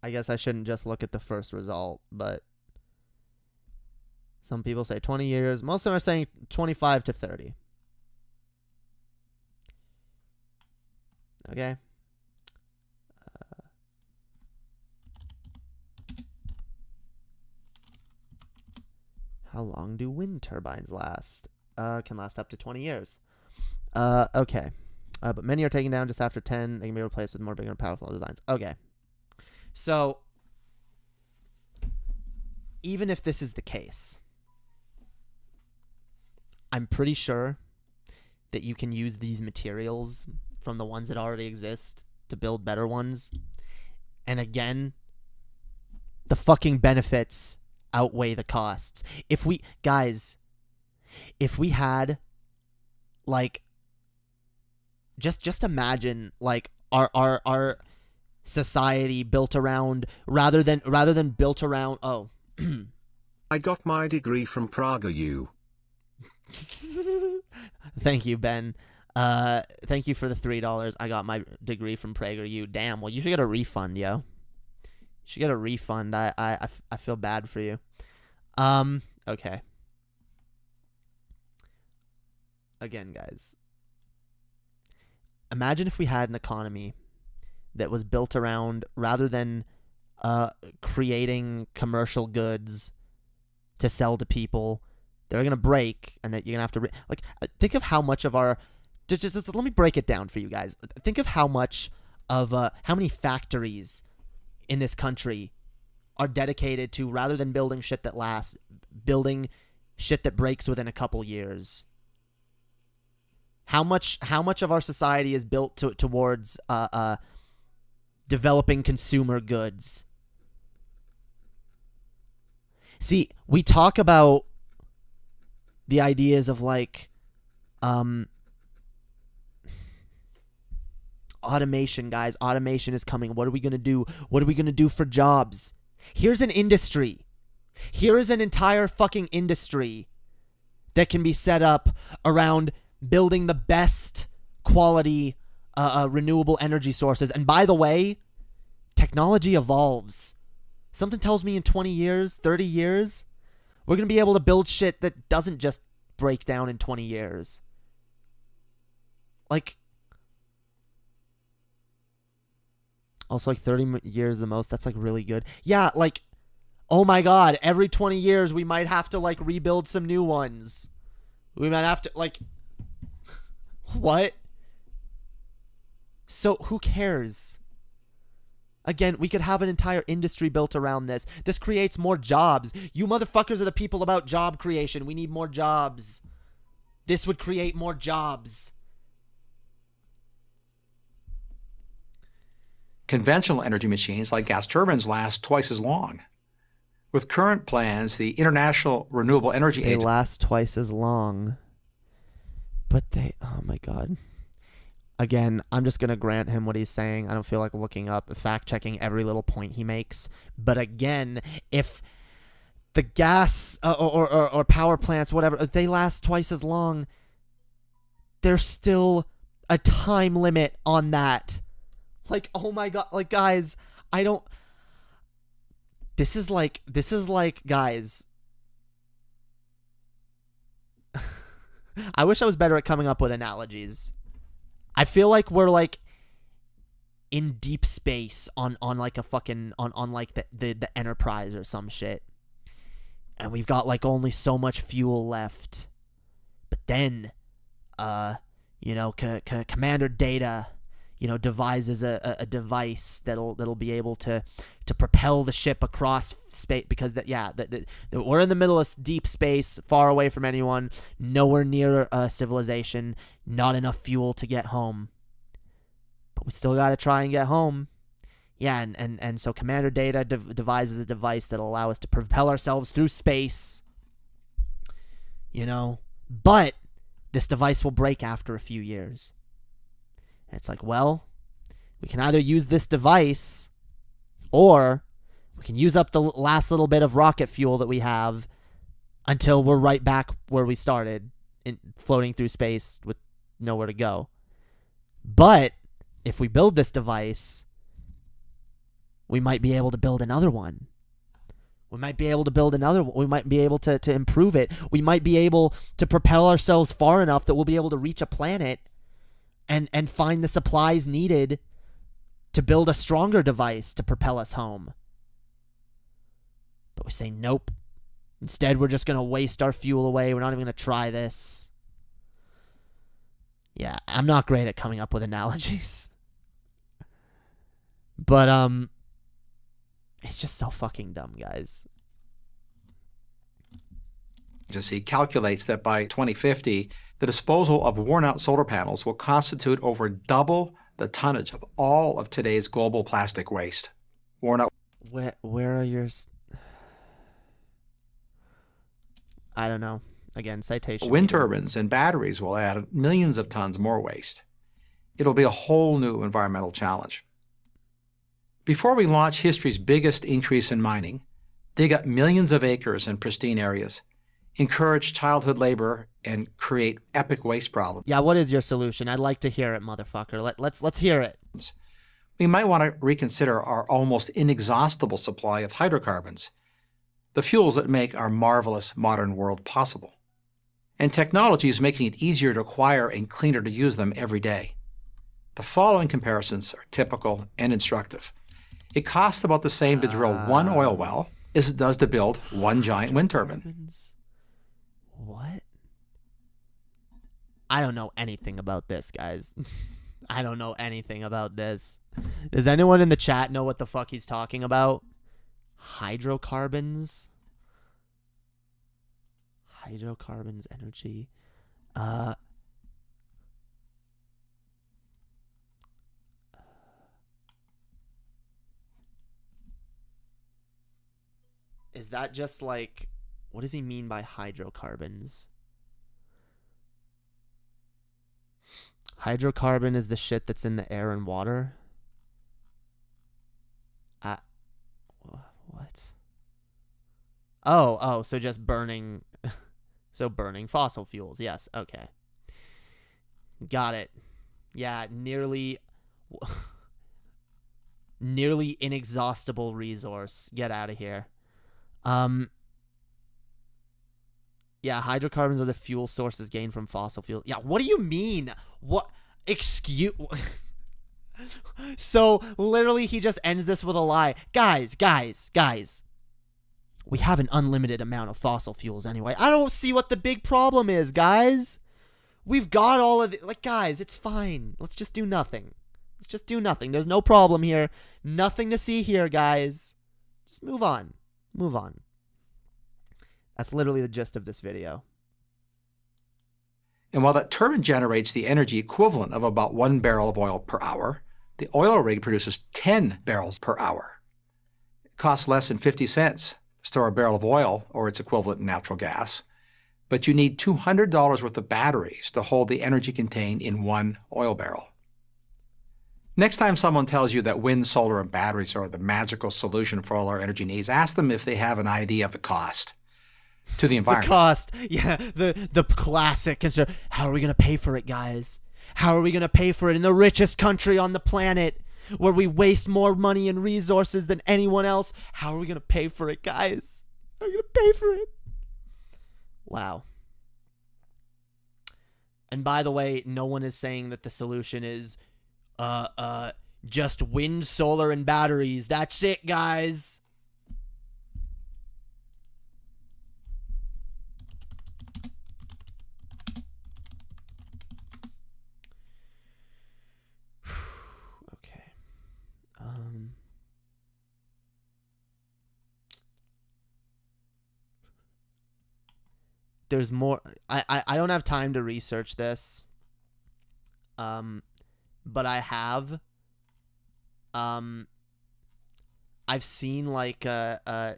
I guess I shouldn't just look at the first result, but some people say 20 years. Most of them are saying 25 to 30. Okay. How long do wind turbines last? Can last up to 20 years. Okay. But many are taken down just after 10. They can be replaced with more bigger and powerful designs. Okay. So, even if this is the case, I'm pretty sure that you can use these materials from the ones that already exist to build better ones. And again, the fucking benefits outweigh the costs. If we had, like, just imagine like our society built around rather than built around. Oh, I got my degree from Praga U. Thank you, Ben. Thank you for the $3. I got my degree from PragerU. Damn. Well, you should get a refund, yo. You should get a refund. I feel bad for you. Okay. Again, guys. Imagine if we had an economy that was built around, rather than creating commercial goods to sell to people, they're going to break, and that you're going to have to... like, think of how much of our... Just let me break it down for you guys. Think of how much of... how many factories in this country are dedicated to, rather than building shit that lasts, building shit that breaks within a couple years. How much of our society is built towards developing consumer goods? See, we talk about the ideas of like automation, guys. Automation is coming. What are we going to do? What are we going to do for jobs? Here's an industry. Here is an entire fucking industry that can be set up around building the best quality renewable energy sources. And by the way, technology evolves. Something tells me in 20 years, 30 years, we're going to be able to build shit that doesn't just break down in 20 years. Like, also, like 30 years the most, that's like really good. Yeah, like, oh my god, every 20 years we might have to like rebuild some new ones. We might have to like... What? So who cares? Again, we could have an entire industry built around this. This creates more jobs. You motherfuckers are the people about job creation. We need more jobs. This would create more jobs. Conventional energy machines like gas turbines last twice as long. With current plans, the International Renewable Energy They Agency last twice as long. But they... Oh my god. Again, I'm just going to grant him what he's saying. I don't feel like looking up, fact-checking every little point he makes. But again, if the gas or power plants, whatever, if they last twice as long, there's still a time limit on that. Like, oh my god. Like, guys, I don't... This is like, guys... I wish I was better at coming up with analogies. I feel like we're like in deep space on like a fucking on like the Enterprise or some shit, and we've got like only so much fuel left. But then, you know, Commander Data, you know, devises a device that'll be able to propel the ship across space, because we're in the middle of deep space, far away from anyone, nowhere near civilization, not enough fuel to get home, but we still got to try and get home. Yeah, and so Commander Data devises a device that'll allow us to propel ourselves through space, you know, but this device will break after a few years. And it's like, well, we can either use this device, or we can use up the last little bit of rocket fuel that we have until we're right back where we started, floating through space with nowhere to go. But if we build this device, we might be able to build another one. We might be able to build another one. We might be able to improve it. We might be able to propel ourselves far enough that we'll be able to reach a planet and find the supplies needed to build a stronger device to propel us home. But we say nope. Instead, we're just going to waste our fuel away. We're not even going to try this. Yeah, I'm not great at coming up with analogies. But, it's just so fucking dumb, guys. Agency calculates that by 2050, the disposal of worn-out solar panels will constitute over double the tonnage of all of today's global plastic waste. Worn-out. Where are your... I don't know. Again, citation. Wind turbines and batteries will add millions of tons more waste. it'll be a whole new environmental challenge. Before we launch history's biggest increase in mining, dig up millions of acres in pristine areas, encourage childhood labor, and create epic waste problems. Yeah, what is your solution? I'd like to hear it, motherfucker. Let's hear it. We might want to reconsider our almost inexhaustible supply of hydrocarbons, the fuels that make our marvelous modern world possible. And technology is making it easier to acquire and cleaner to use them every day. The following comparisons are typical and instructive. It costs about the same to drill one oil well as it does to build one giant wind turbine. What? I don't know anything about this, guys. I don't know anything about this. Does anyone in the chat know what the fuck he's talking about? Hydrocarbons? Hydrocarbons, energy. Is that just like, what does he mean by hydrocarbons? Hydrocarbon is the shit that's in the air and water. What? Oh, so just burning. So burning fossil fuels. Yes, okay. Got it. Yeah, nearly inexhaustible resource. Get out of here. Yeah, hydrocarbons are the fuel sources gained from fossil fuel. Yeah, what do you mean? What? Excuse... So, literally, he just ends this with a lie. Guys. We have an unlimited amount of fossil fuels anyway. I don't see what the big problem is, guys. We've got all of it. Like, guys, it's fine. Let's just do nothing. There's no problem here. Nothing to see here, guys. Just move on. That's literally the gist of this video. And while that turbine generates the energy equivalent of about 1 barrel of oil per hour, the oil rig produces 10 barrels per hour. It costs less than 50 cents to store a barrel of oil or its equivalent in natural gas, but you need $200 worth of batteries to hold the energy contained in 1 oil barrel. Next time someone tells you that wind, solar, and batteries are the magical solution for all our energy needs, ask them if they have an idea of the cost to the environment. The cost, yeah, the classic concern. How are we going to pay for it, guys? How are we going to pay for it in the richest country on the planet where we waste more money and resources than anyone else? How are we going to pay for it, guys? How are we going to pay for it? Wow. And by the way, no one is saying that the solution is just wind, solar, and batteries. That's it, guys. There's more. I don't have time to research this. But I have. I've seen like I've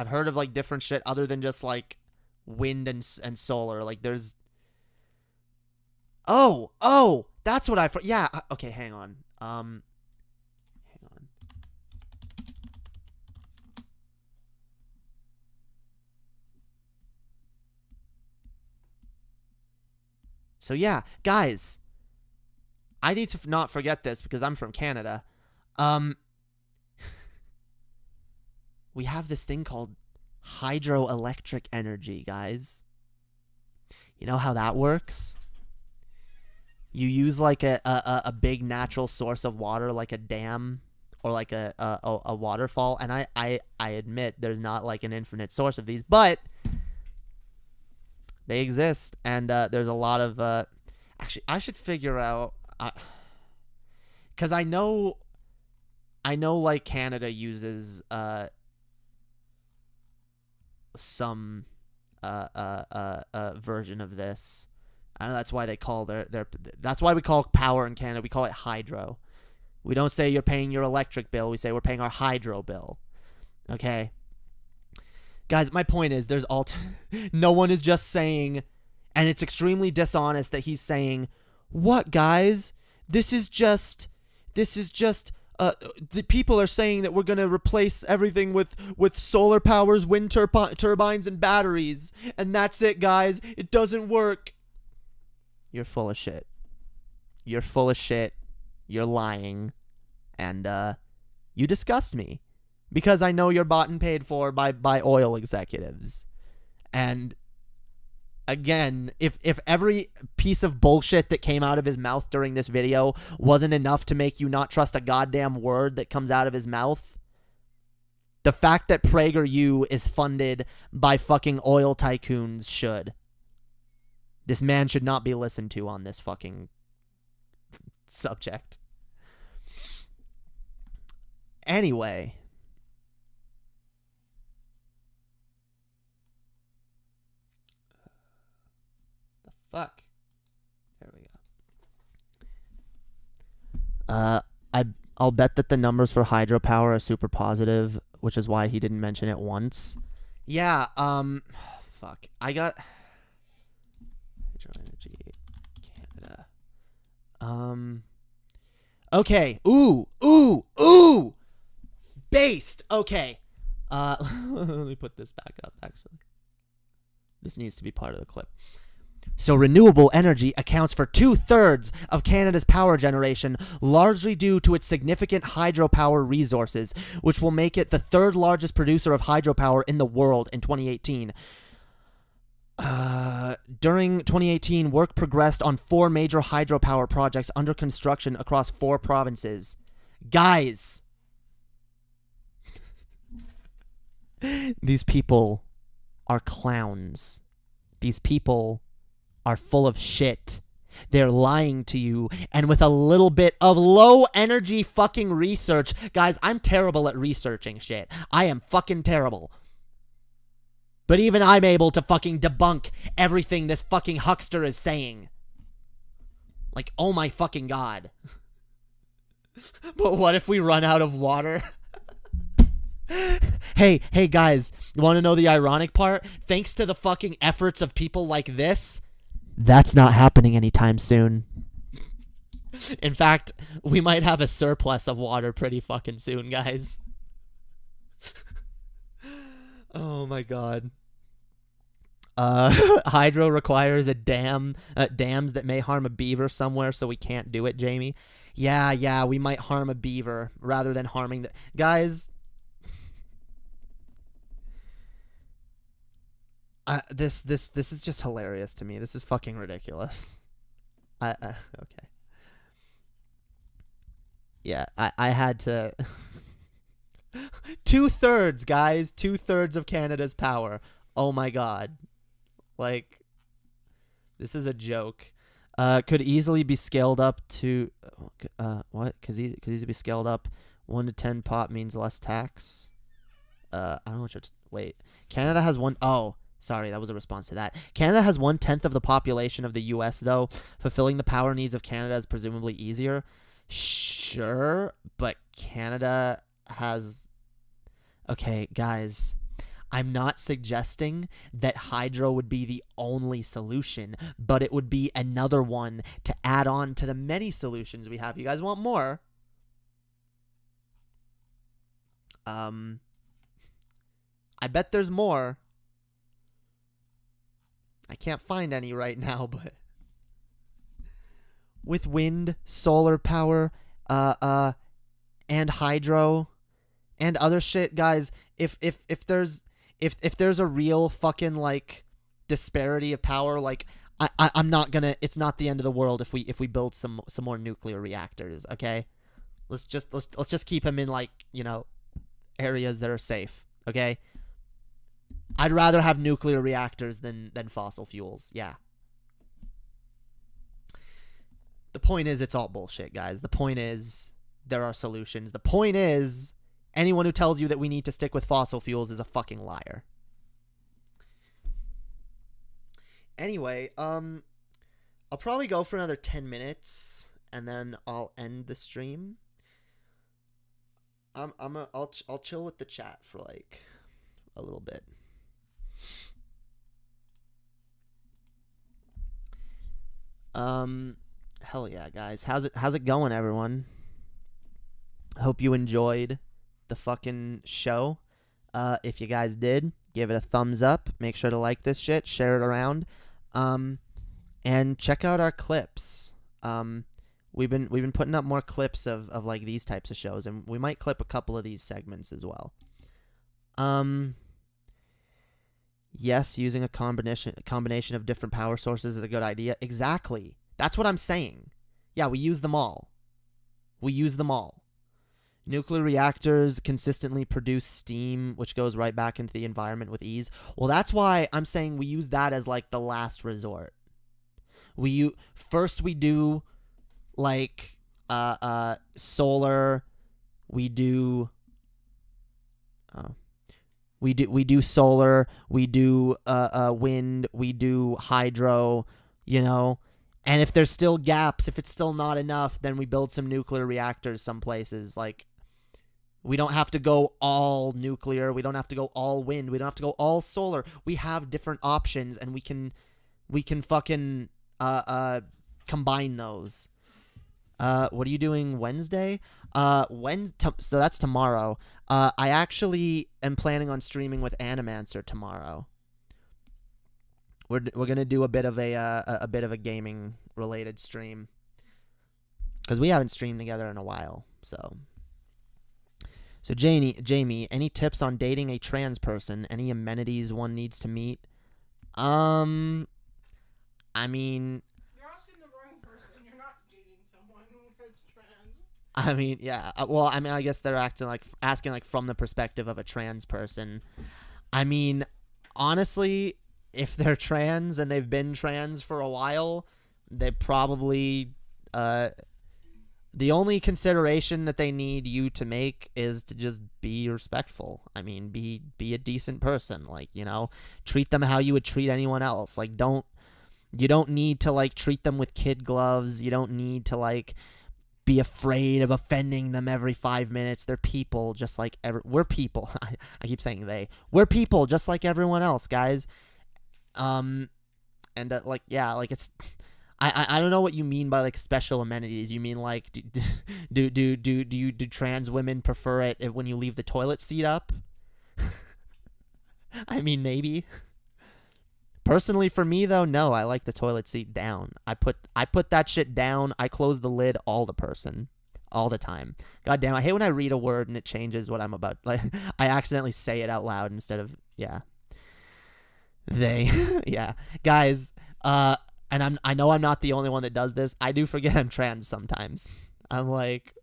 heard of like different shit other than just like wind and solar. Like there's. Oh, that's what yeah. Okay, hang on. Hang on. So yeah, guys, I need to not forget this because I'm from Canada. We have this thing called hydroelectric energy, guys. You know how that works? You use like a big natural source of water, like a dam or like a waterfall, and I admit there's not like an infinite source of these, but they exist, and there's a lot of actually I should figure out because I know like Canada uses some version of this. I know that's why they call that's why we call power in Canada, we call it hydro. We don't say you're paying your electric bill, we say we're paying our hydro bill. Okay? Guys, my point is there's no one is just saying, and it's extremely dishonest that he's saying, what, guys? this is just the people are saying that we're going to replace everything with solar powers, wind turbines, and batteries. And that's it, guys. It doesn't work. You're full of shit. You're full of shit. You're lying. And you disgust me. Because I know you're bought and paid for by oil executives. And again, if every piece of bullshit that came out of his mouth during this video wasn't enough to make you not trust a goddamn word that comes out of his mouth, the fact that PragerU is funded by fucking oil tycoons should. This man should not be listened to on this fucking subject. Anyway. Fuck. There we go. I'll bet that the numbers for hydropower are super positive, which is why he didn't mention it once. Yeah, fuck. I got Hydro Energy Canada. Okay. Ooh. Based. Okay. Let me put this back up, actually. This needs to be part of the clip. So renewable energy accounts for 2/3 of Canada's power generation, largely due to its significant hydropower resources, which will make it the third largest producer of hydropower in the world in 2018. During 2018, work progressed on 4 major hydropower projects under construction across 4 provinces. Guys! These people are clowns. These people are full of shit. They're lying to you, and with a little bit of low energy fucking research. Guys, I'm terrible at researching shit. I am fucking terrible. But even I'm able to fucking debunk everything this fucking huckster is saying. Like, oh my fucking god. But what if we run out of water? Hey guys, you want to know the ironic part? Thanks to the fucking efforts of people like this, that's not happening anytime soon. In fact, we might have a surplus of water pretty fucking soon, guys. Oh my god. Hydro requires a dams that may harm a beaver somewhere, so we can't do it, Jamie. Yeah, we might harm a beaver rather than harming the... Guys... This is just hilarious to me. This is fucking ridiculous. Okay. Yeah, I had to... 2/3, guys. 2/3 of Canada's power. Oh my god. Like, this is a joke. Could easily be scaled up to... what? Could easily be scaled up. 1 to 10 pop means less tax. I don't know what you're... Wait. Canada has one... Oh... Sorry, that was a response to that. Canada has 1/10 of the population of the U.S., though. Fulfilling the power needs of Canada is presumably easier. Sure, but Canada has... Okay, guys. I'm not suggesting that hydro would be the only solution, but it would be another one to add on to the many solutions we have. You guys want more? I bet there's more. I can't find any right now, but with wind, solar power, and hydro, and other shit, guys. If there's a real fucking like disparity of power, like I'm not gonna. It's not the end of the world if we build some more nuclear reactors. Okay, let's just keep them in, like, you know, areas that are safe. Okay. I'd rather have nuclear reactors than fossil fuels. Yeah. The point is, it's all bullshit, guys. The point is, there are solutions. The point is, anyone who tells you that we need to stick with fossil fuels is a fucking liar. Anyway, I'll probably go for another 10 minutes, and then I'll end the stream. I'll chill with the chat for like a little bit. Hell yeah, guys. How's it going, everyone? Hope you enjoyed the fucking show. If you guys did, give it a thumbs up. Make sure to like this shit, share it around. And check out our clips. We've been putting up more clips of like these types of shows, and we might clip a couple of these segments as well. Yes, using a combination of different power sources is a good idea. Exactly. That's what I'm saying. Yeah, we use them all. Nuclear reactors consistently produce steam, which goes right back into the environment with ease. Well, that's why I'm saying we use that as like the last resort. First we do like solar. We do solar. We do wind. We do hydro. You know. And if there's still gaps, if it's still not enough, then we build some nuclear reactors some places. Like, we don't have to go all nuclear. We don't have to go all wind. We don't have to go all solar. We have different options, and we can fucking combine those. What are you doing Wednesday? So that's tomorrow. I actually am planning on streaming with Animancer tomorrow. We're gonna do a bit of a gaming related stream because we haven't streamed together in a while. So Jamie, any tips on dating a trans person? Any amenities one needs to meet? I mean, you're asking the wrong person. You're not dating someone who's trans. I mean, yeah. Well, I mean, I guess they're asking from the perspective of a trans person. I mean, honestly, if they're trans and they've been trans for a while, they probably the only consideration that they need you to make is to just be respectful. I mean, be a decent person. Like, you know, treat them how you would treat anyone else. Like, you don't need to like treat them with kid gloves. You don't need to like be afraid of offending them every 5 minutes. They're people just like we're people. I keep saying they. We're people just like everyone else, guys. Like, yeah, like it's, I don't know what you mean by like special amenities. You mean like, do trans women prefer it when you leave the toilet seat up? I mean, maybe. Personally, for me though, no, I like the toilet seat down. I put that shit down. I close the lid all the time. God damn, I hate when I read a word and it changes what I'm about. Like, I accidentally say it out loud instead of, yeah. They, yeah, guys, and I know I'm not the only one that does this. I do forget I'm trans sometimes. I'm like,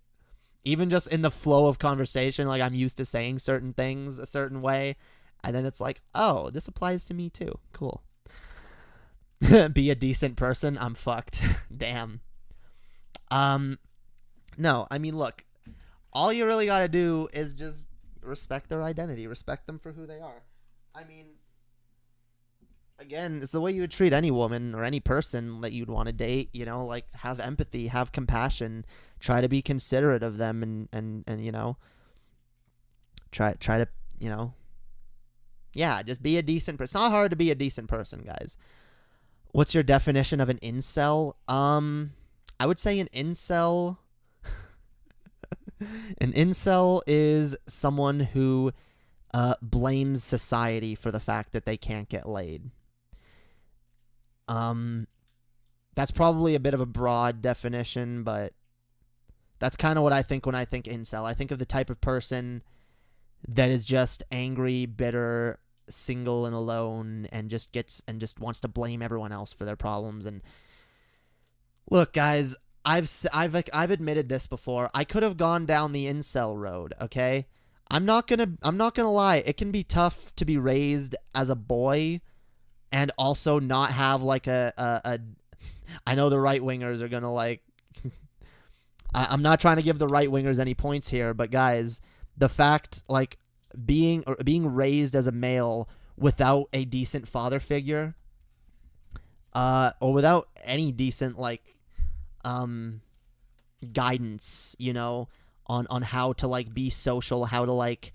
even just in the flow of conversation, like I'm used to saying certain things a certain way, and then it's like, oh, this applies to me too. Cool. Be a decent person. I'm fucked. Damn. No, I mean, look, all you really gotta do is just respect their identity, respect them for who they are. I mean, again, it's the way you would treat any woman or any person that you'd want to date, you know, like have empathy, have compassion, try to be considerate of them and you know, try to, you know, yeah, just be a decent person. It's not hard to be a decent person, guys. What's your definition of an incel? I would say an incel is someone who blames society for the fact that they can't get laid. That's probably a bit of a broad definition, but that's kind of what I think when I think incel. I think of the type of person that is just angry, bitter, single and alone, and just wants to blame everyone else for their problems. And look, guys, I've admitted this before. I could have gone down the incel road, okay? I'm not gonna lie. It can be tough to be raised as a boy and also not have like a I know the right wingers are gonna like I'm not trying to give the right wingers any points here, but guys, the fact like being raised as a male without a decent father figure, or without any decent like guidance, you know, on how to like be social, how to like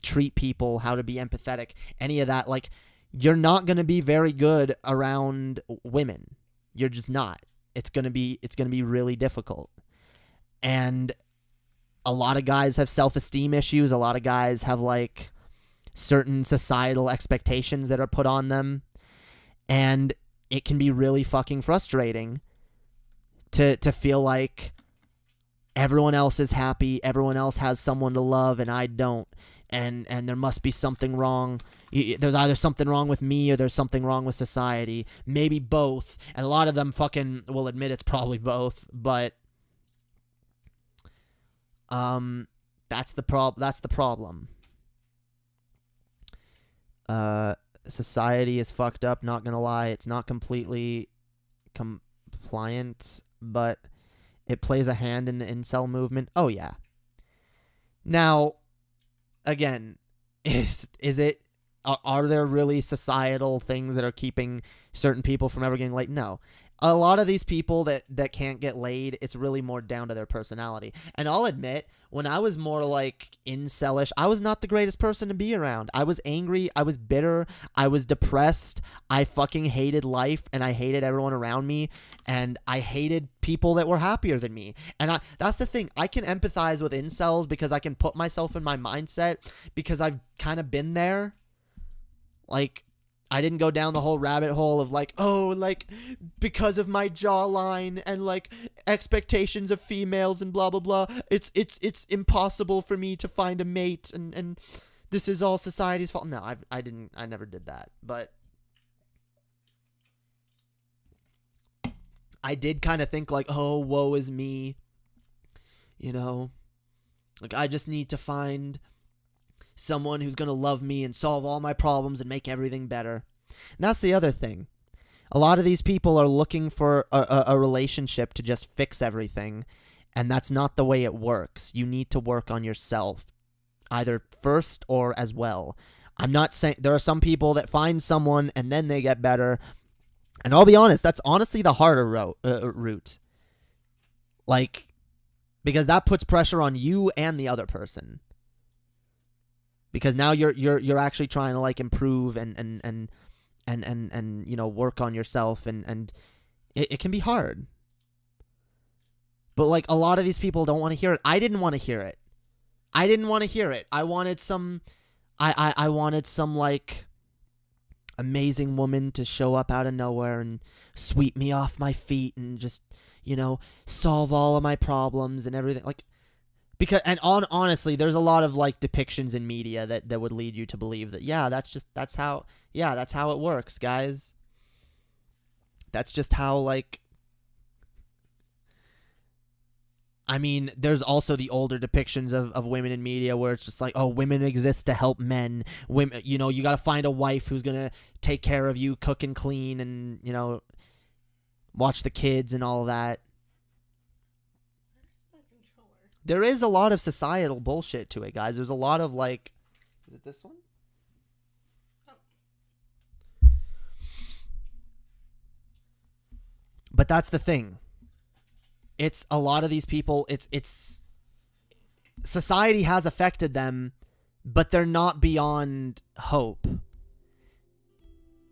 treat people, how to be empathetic, any of that, like you're not going to be very good around women. You're just not. it's gonna be really difficult. And a lot of guys have self-esteem issues. A lot of guys have like certain societal expectations that are put on them, and it can be really fucking frustrating to feel like everyone else is happy, everyone else has someone to love, and I don't. And there must be something wrong. There's either something wrong with me or there's something wrong with society. Maybe both. And a lot of them fucking will admit it's probably both. But that's the problem. Society is fucked up. Not gonna lie, it's not completely compliant, but it plays a hand in the incel movement. Oh yeah. Now, again, is it? Are there really societal things that are keeping certain people from ever getting laid? No. A lot of these people that can't get laid, it's really more down to their personality. And I'll admit, when I was more like incelish, I was not the greatest person to be around. I was angry. I was bitter. I was depressed. I fucking hated life, and I hated everyone around me, and I hated people that were happier than me. And that's the thing. I can empathize with incels because I can put myself in my mindset because I've kind of been there. Like, I didn't go down the whole rabbit hole of like, oh, like, because of my jawline and like expectations of females and blah blah blah, it's impossible for me to find a mate, and this is all society's fault. No, I never did that, but I did kind of think like, oh, woe is me, you know, like I just need to find someone who's going to love me and solve all my problems and make everything better. And that's the other thing. A lot of these people are looking for a relationship to just fix everything, and that's not the way it works. You need to work on yourself, either first or as well. I'm not saying there are some people that find someone and then they get better, and I'll be honest, that's honestly the harder route. Like, because that puts pressure on you and the other person. Because now you're actually trying to like improve and you know, work on yourself, and it can be hard. But like a lot of these people don't want to hear it. I didn't want to hear it. I wanted some I wanted some like amazing woman to show up out of nowhere and sweep me off my feet and just, you know, solve all of my problems and everything. Like, because, and honestly, there's a lot of like depictions in media that would lead you to believe that, yeah, that's how it works, guys. That's just how, like, I mean, there's also the older depictions of women in media where it's just like, oh, women exist to help men. Women, you know, you got to find a wife who's going to take care of you, cook and clean, and, you know, watch the kids and all of that. There is a lot of societal bullshit to it, guys. There's a lot of, like... Is it this one? Oh. But that's the thing. It's a lot of these people, it's... Society has affected them, but they're not beyond hope.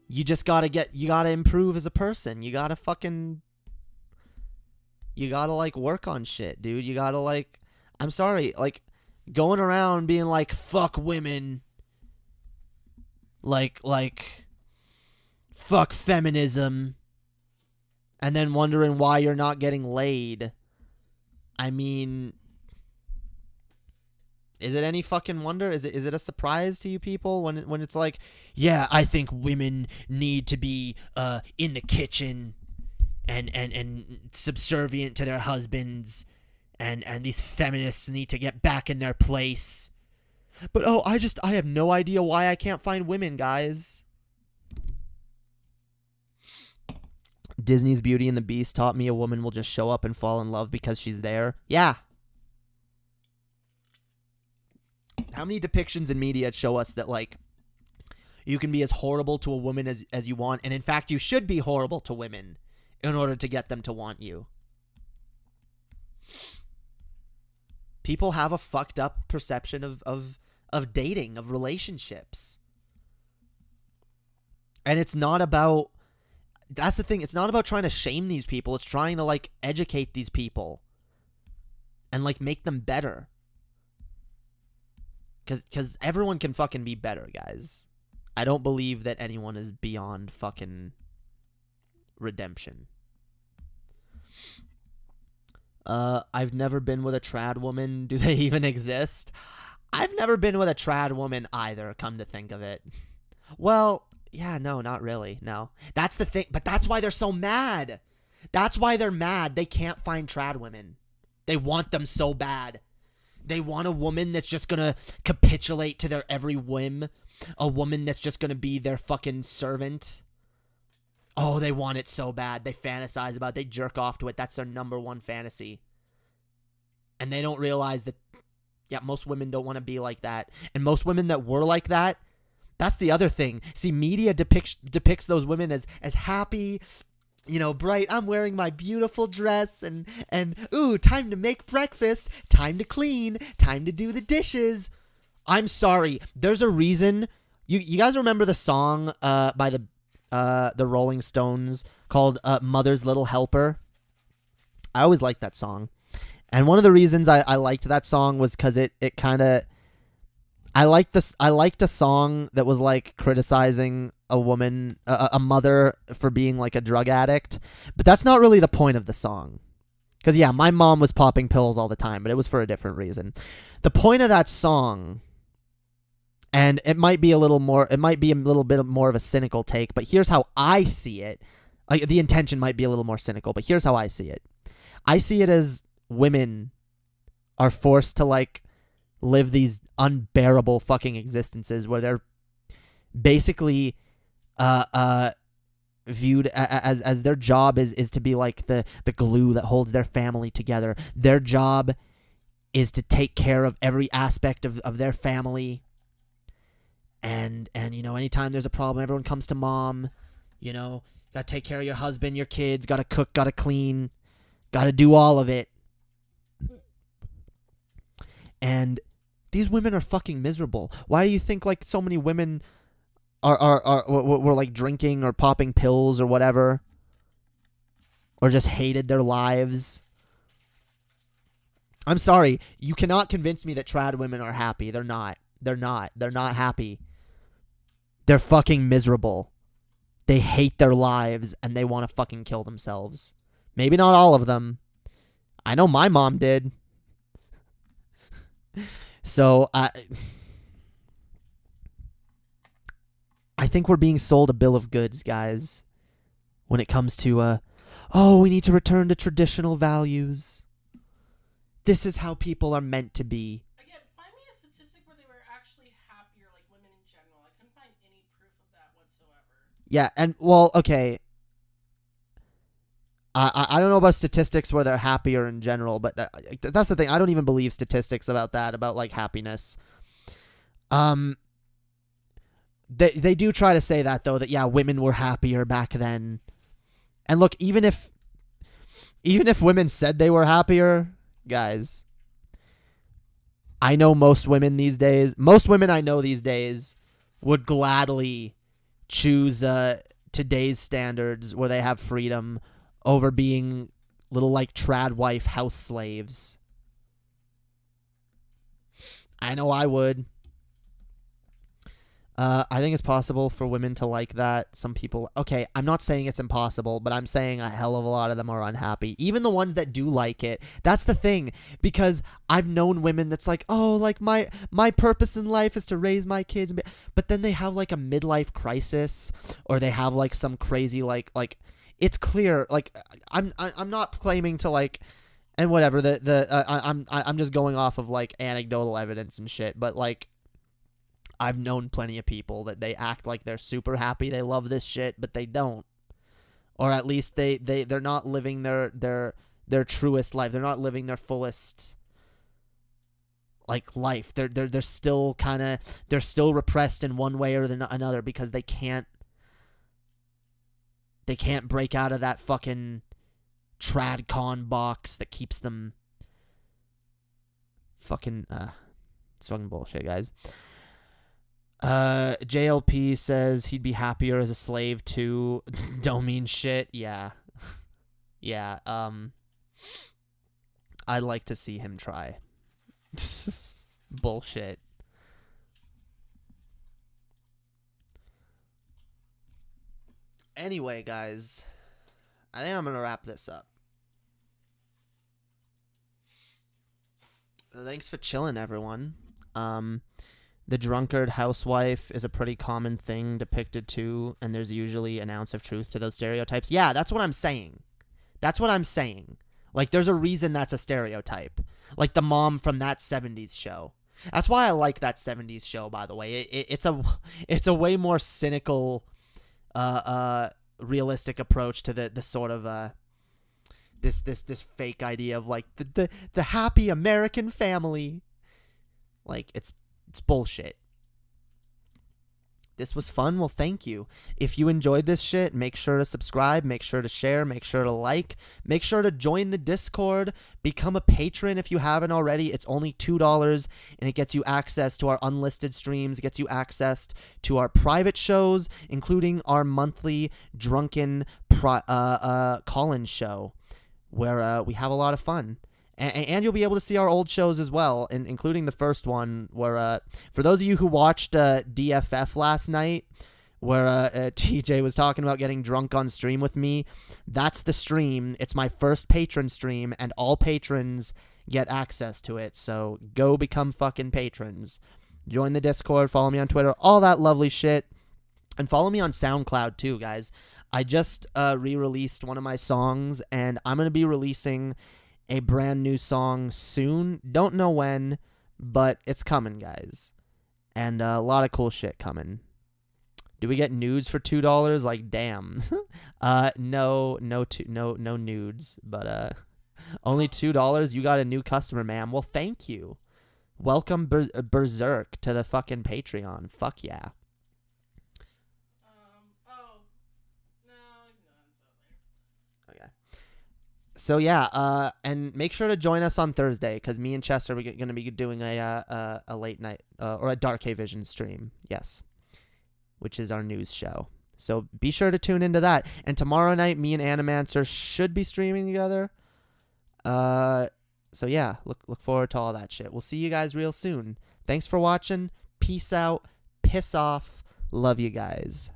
You just gotta you gotta improve as a person. You gotta fucking... You gotta, like, work on shit, dude. You gotta, like... I'm sorry, like, going around being like, fuck women, like, fuck feminism, and then wondering why you're not getting laid. I mean, is it any fucking wonder? Is it a surprise to you people when it's like, yeah, I think women need to be in the kitchen and subservient to their husbands. And these feminists need to get back in their place. But, oh, I have no idea why I can't find women, guys. Disney's Beauty and the Beast taught me a woman will just show up and fall in love because she's there. Yeah. How many depictions in media show us that, like, you can be as horrible to a woman as you want, and in fact, you should be horrible to women in order to get them to want you? People have a fucked up perception of dating, of relationships. And it's not about... that's the thing. It's not about trying to shame these people. It's trying to, like, educate these people and, like, make them better. Because everyone can fucking be better, guys. I don't believe that anyone is beyond fucking redemption. I've never been with a trad woman. Do they even exist? I've never been with a trad woman either, come to think of it. Well, yeah, no, not really. No. That's the thing. But that's why they're so mad. That's why they're mad. They can't find trad women. They want them so bad. They want a woman that's just gonna capitulate to their every whim. A woman that's just gonna be their fucking servant. Oh, they want it so bad. They fantasize about it. They jerk off to it. That's their number one fantasy. And they don't realize that, yeah, most women don't want to be like that. And most women that were like that, that's the other thing. See, media depicts those women as happy, you know, bright. I'm wearing my beautiful dress and ooh, time to make breakfast, time to clean, time to do the dishes. I'm sorry. There's a reason. You guys remember the song by the Rolling Stones called Mother's Little Helper? I always liked that song. And one of the reasons I liked that song was because it kind of... I liked a song that was, like, criticizing a woman, a mother, for being, like, a drug addict. But that's not really the point of the song. Because, yeah, my mom was popping pills all the time, but it was for a different reason. The point of that song, and it might be a little bit more of a cynical take, but here's how I see it. Like, the intention might be a little more cynical, but here's how I see it. I see it as women are forced to, like, live these unbearable fucking existences where they're basically viewed as their job is to be like the glue that holds their family together. Their job is to take care of every aspect of their family. And you know, anytime there's a problem, everyone comes to mom. You know, gotta take care of your husband, your kids, gotta cook, gotta clean, gotta do all of it. And these women are fucking miserable. Why do you think, like, so many women were like drinking or popping pills or whatever, or just hated their lives? I'm sorry, you cannot convince me that trad women are happy. They're not. They're not happy. They're fucking miserable. They hate their lives and they want to fucking kill themselves. Maybe not all of them. I know my mom did. So, I think we're being sold a bill of goods, guys, when it comes to, we need to return to traditional values. This is how people are meant to be. Again, find me a statistic where they were actually happier, like women in general. I couldn't find any proof of that whatsoever. Yeah, and, well, okay. I don't know about statistics where they're happier in general, but that's the thing. I don't even believe statistics about that, about, like, happiness. They do try to say that, though, that, yeah, women were happier back then. And look, even if women said they were happier, guys, I know most women I know these days would gladly choose today's standards where they have freedom over being little, like, trad wife house slaves. I know I would. I think it's possible for women to like that. Some people... Okay, I'm not saying it's impossible, but I'm saying a hell of a lot of them are unhappy. Even the ones that do like it. That's the thing. Because I've known women that's like, oh, like, my purpose in life is to raise my kids. But then they have, like, a midlife crisis. Or they have, like, some crazy, like... It's clear, like, I'm not claiming to, like, and whatever, I'm just going off of, like, anecdotal evidence and shit, but, like, I've known plenty of people that they act like they're super happy, they love this shit, but they don't. Or at least they're not living their truest life. They're not living their fullest, like, life. They're still they're still repressed in one way or another because they can't break out of that fucking tradcon box that keeps them fucking it's fucking bullshit, guys. JLP says he'd be happier as a slave too. Don't mean shit. Yeah. Yeah. I'd like to see him try. Bullshit. Anyway, guys, I think I'm gonna wrap this up. Thanks for chilling, everyone. The drunkard housewife is a pretty common thing depicted too, and there's usually an ounce of truth to those stereotypes. Yeah, that's what I'm saying. That's what I'm saying. Like, there's a reason that's a stereotype. Like the mom from that 70s show. That's why I like that 70s show, by the way. It's a way more cynical, realistic approach to the sort of this fake idea of like the happy American family. Like, it's bullshit. This was fun. Well, thank you. If you enjoyed this shit, make sure to subscribe, make sure to share, make sure to like, make sure to join the Discord, become a patron if you haven't already. It's only $2 and it gets you access to our unlisted streams, gets you access to our private shows, including our monthly drunken call-in show where we have a lot of fun. And you'll be able to see our old shows as well, including the first one where, for those of you who watched DFF last night, where TJ was talking about getting drunk on stream with me, that's the stream. It's my first patron stream, and all patrons get access to it. So go become fucking patrons. Join the Discord, follow me on Twitter, all that lovely shit. And follow me on SoundCloud too, guys. I just re-released one of my songs, and I'm going to be releasing a brand new song soon. Don't know when, but it's coming, guys. And a lot of cool shit coming. Do we get nudes for $2? Like, damn. No nudes, but only $2. You got a new customer, ma'am. Well, thank you. Welcome Berserk to the fucking Patreon. Fuck yeah. So yeah, and make sure to join us on Thursday, because me and Chester are going to be doing a late night or a Darké Vision stream. Yes, which is our news show. So be sure to tune into that. And tomorrow night, me and Animancer should be streaming together. So yeah, look forward to all that shit. We'll see you guys real soon. Thanks for watching. Peace out. Piss off. Love you guys.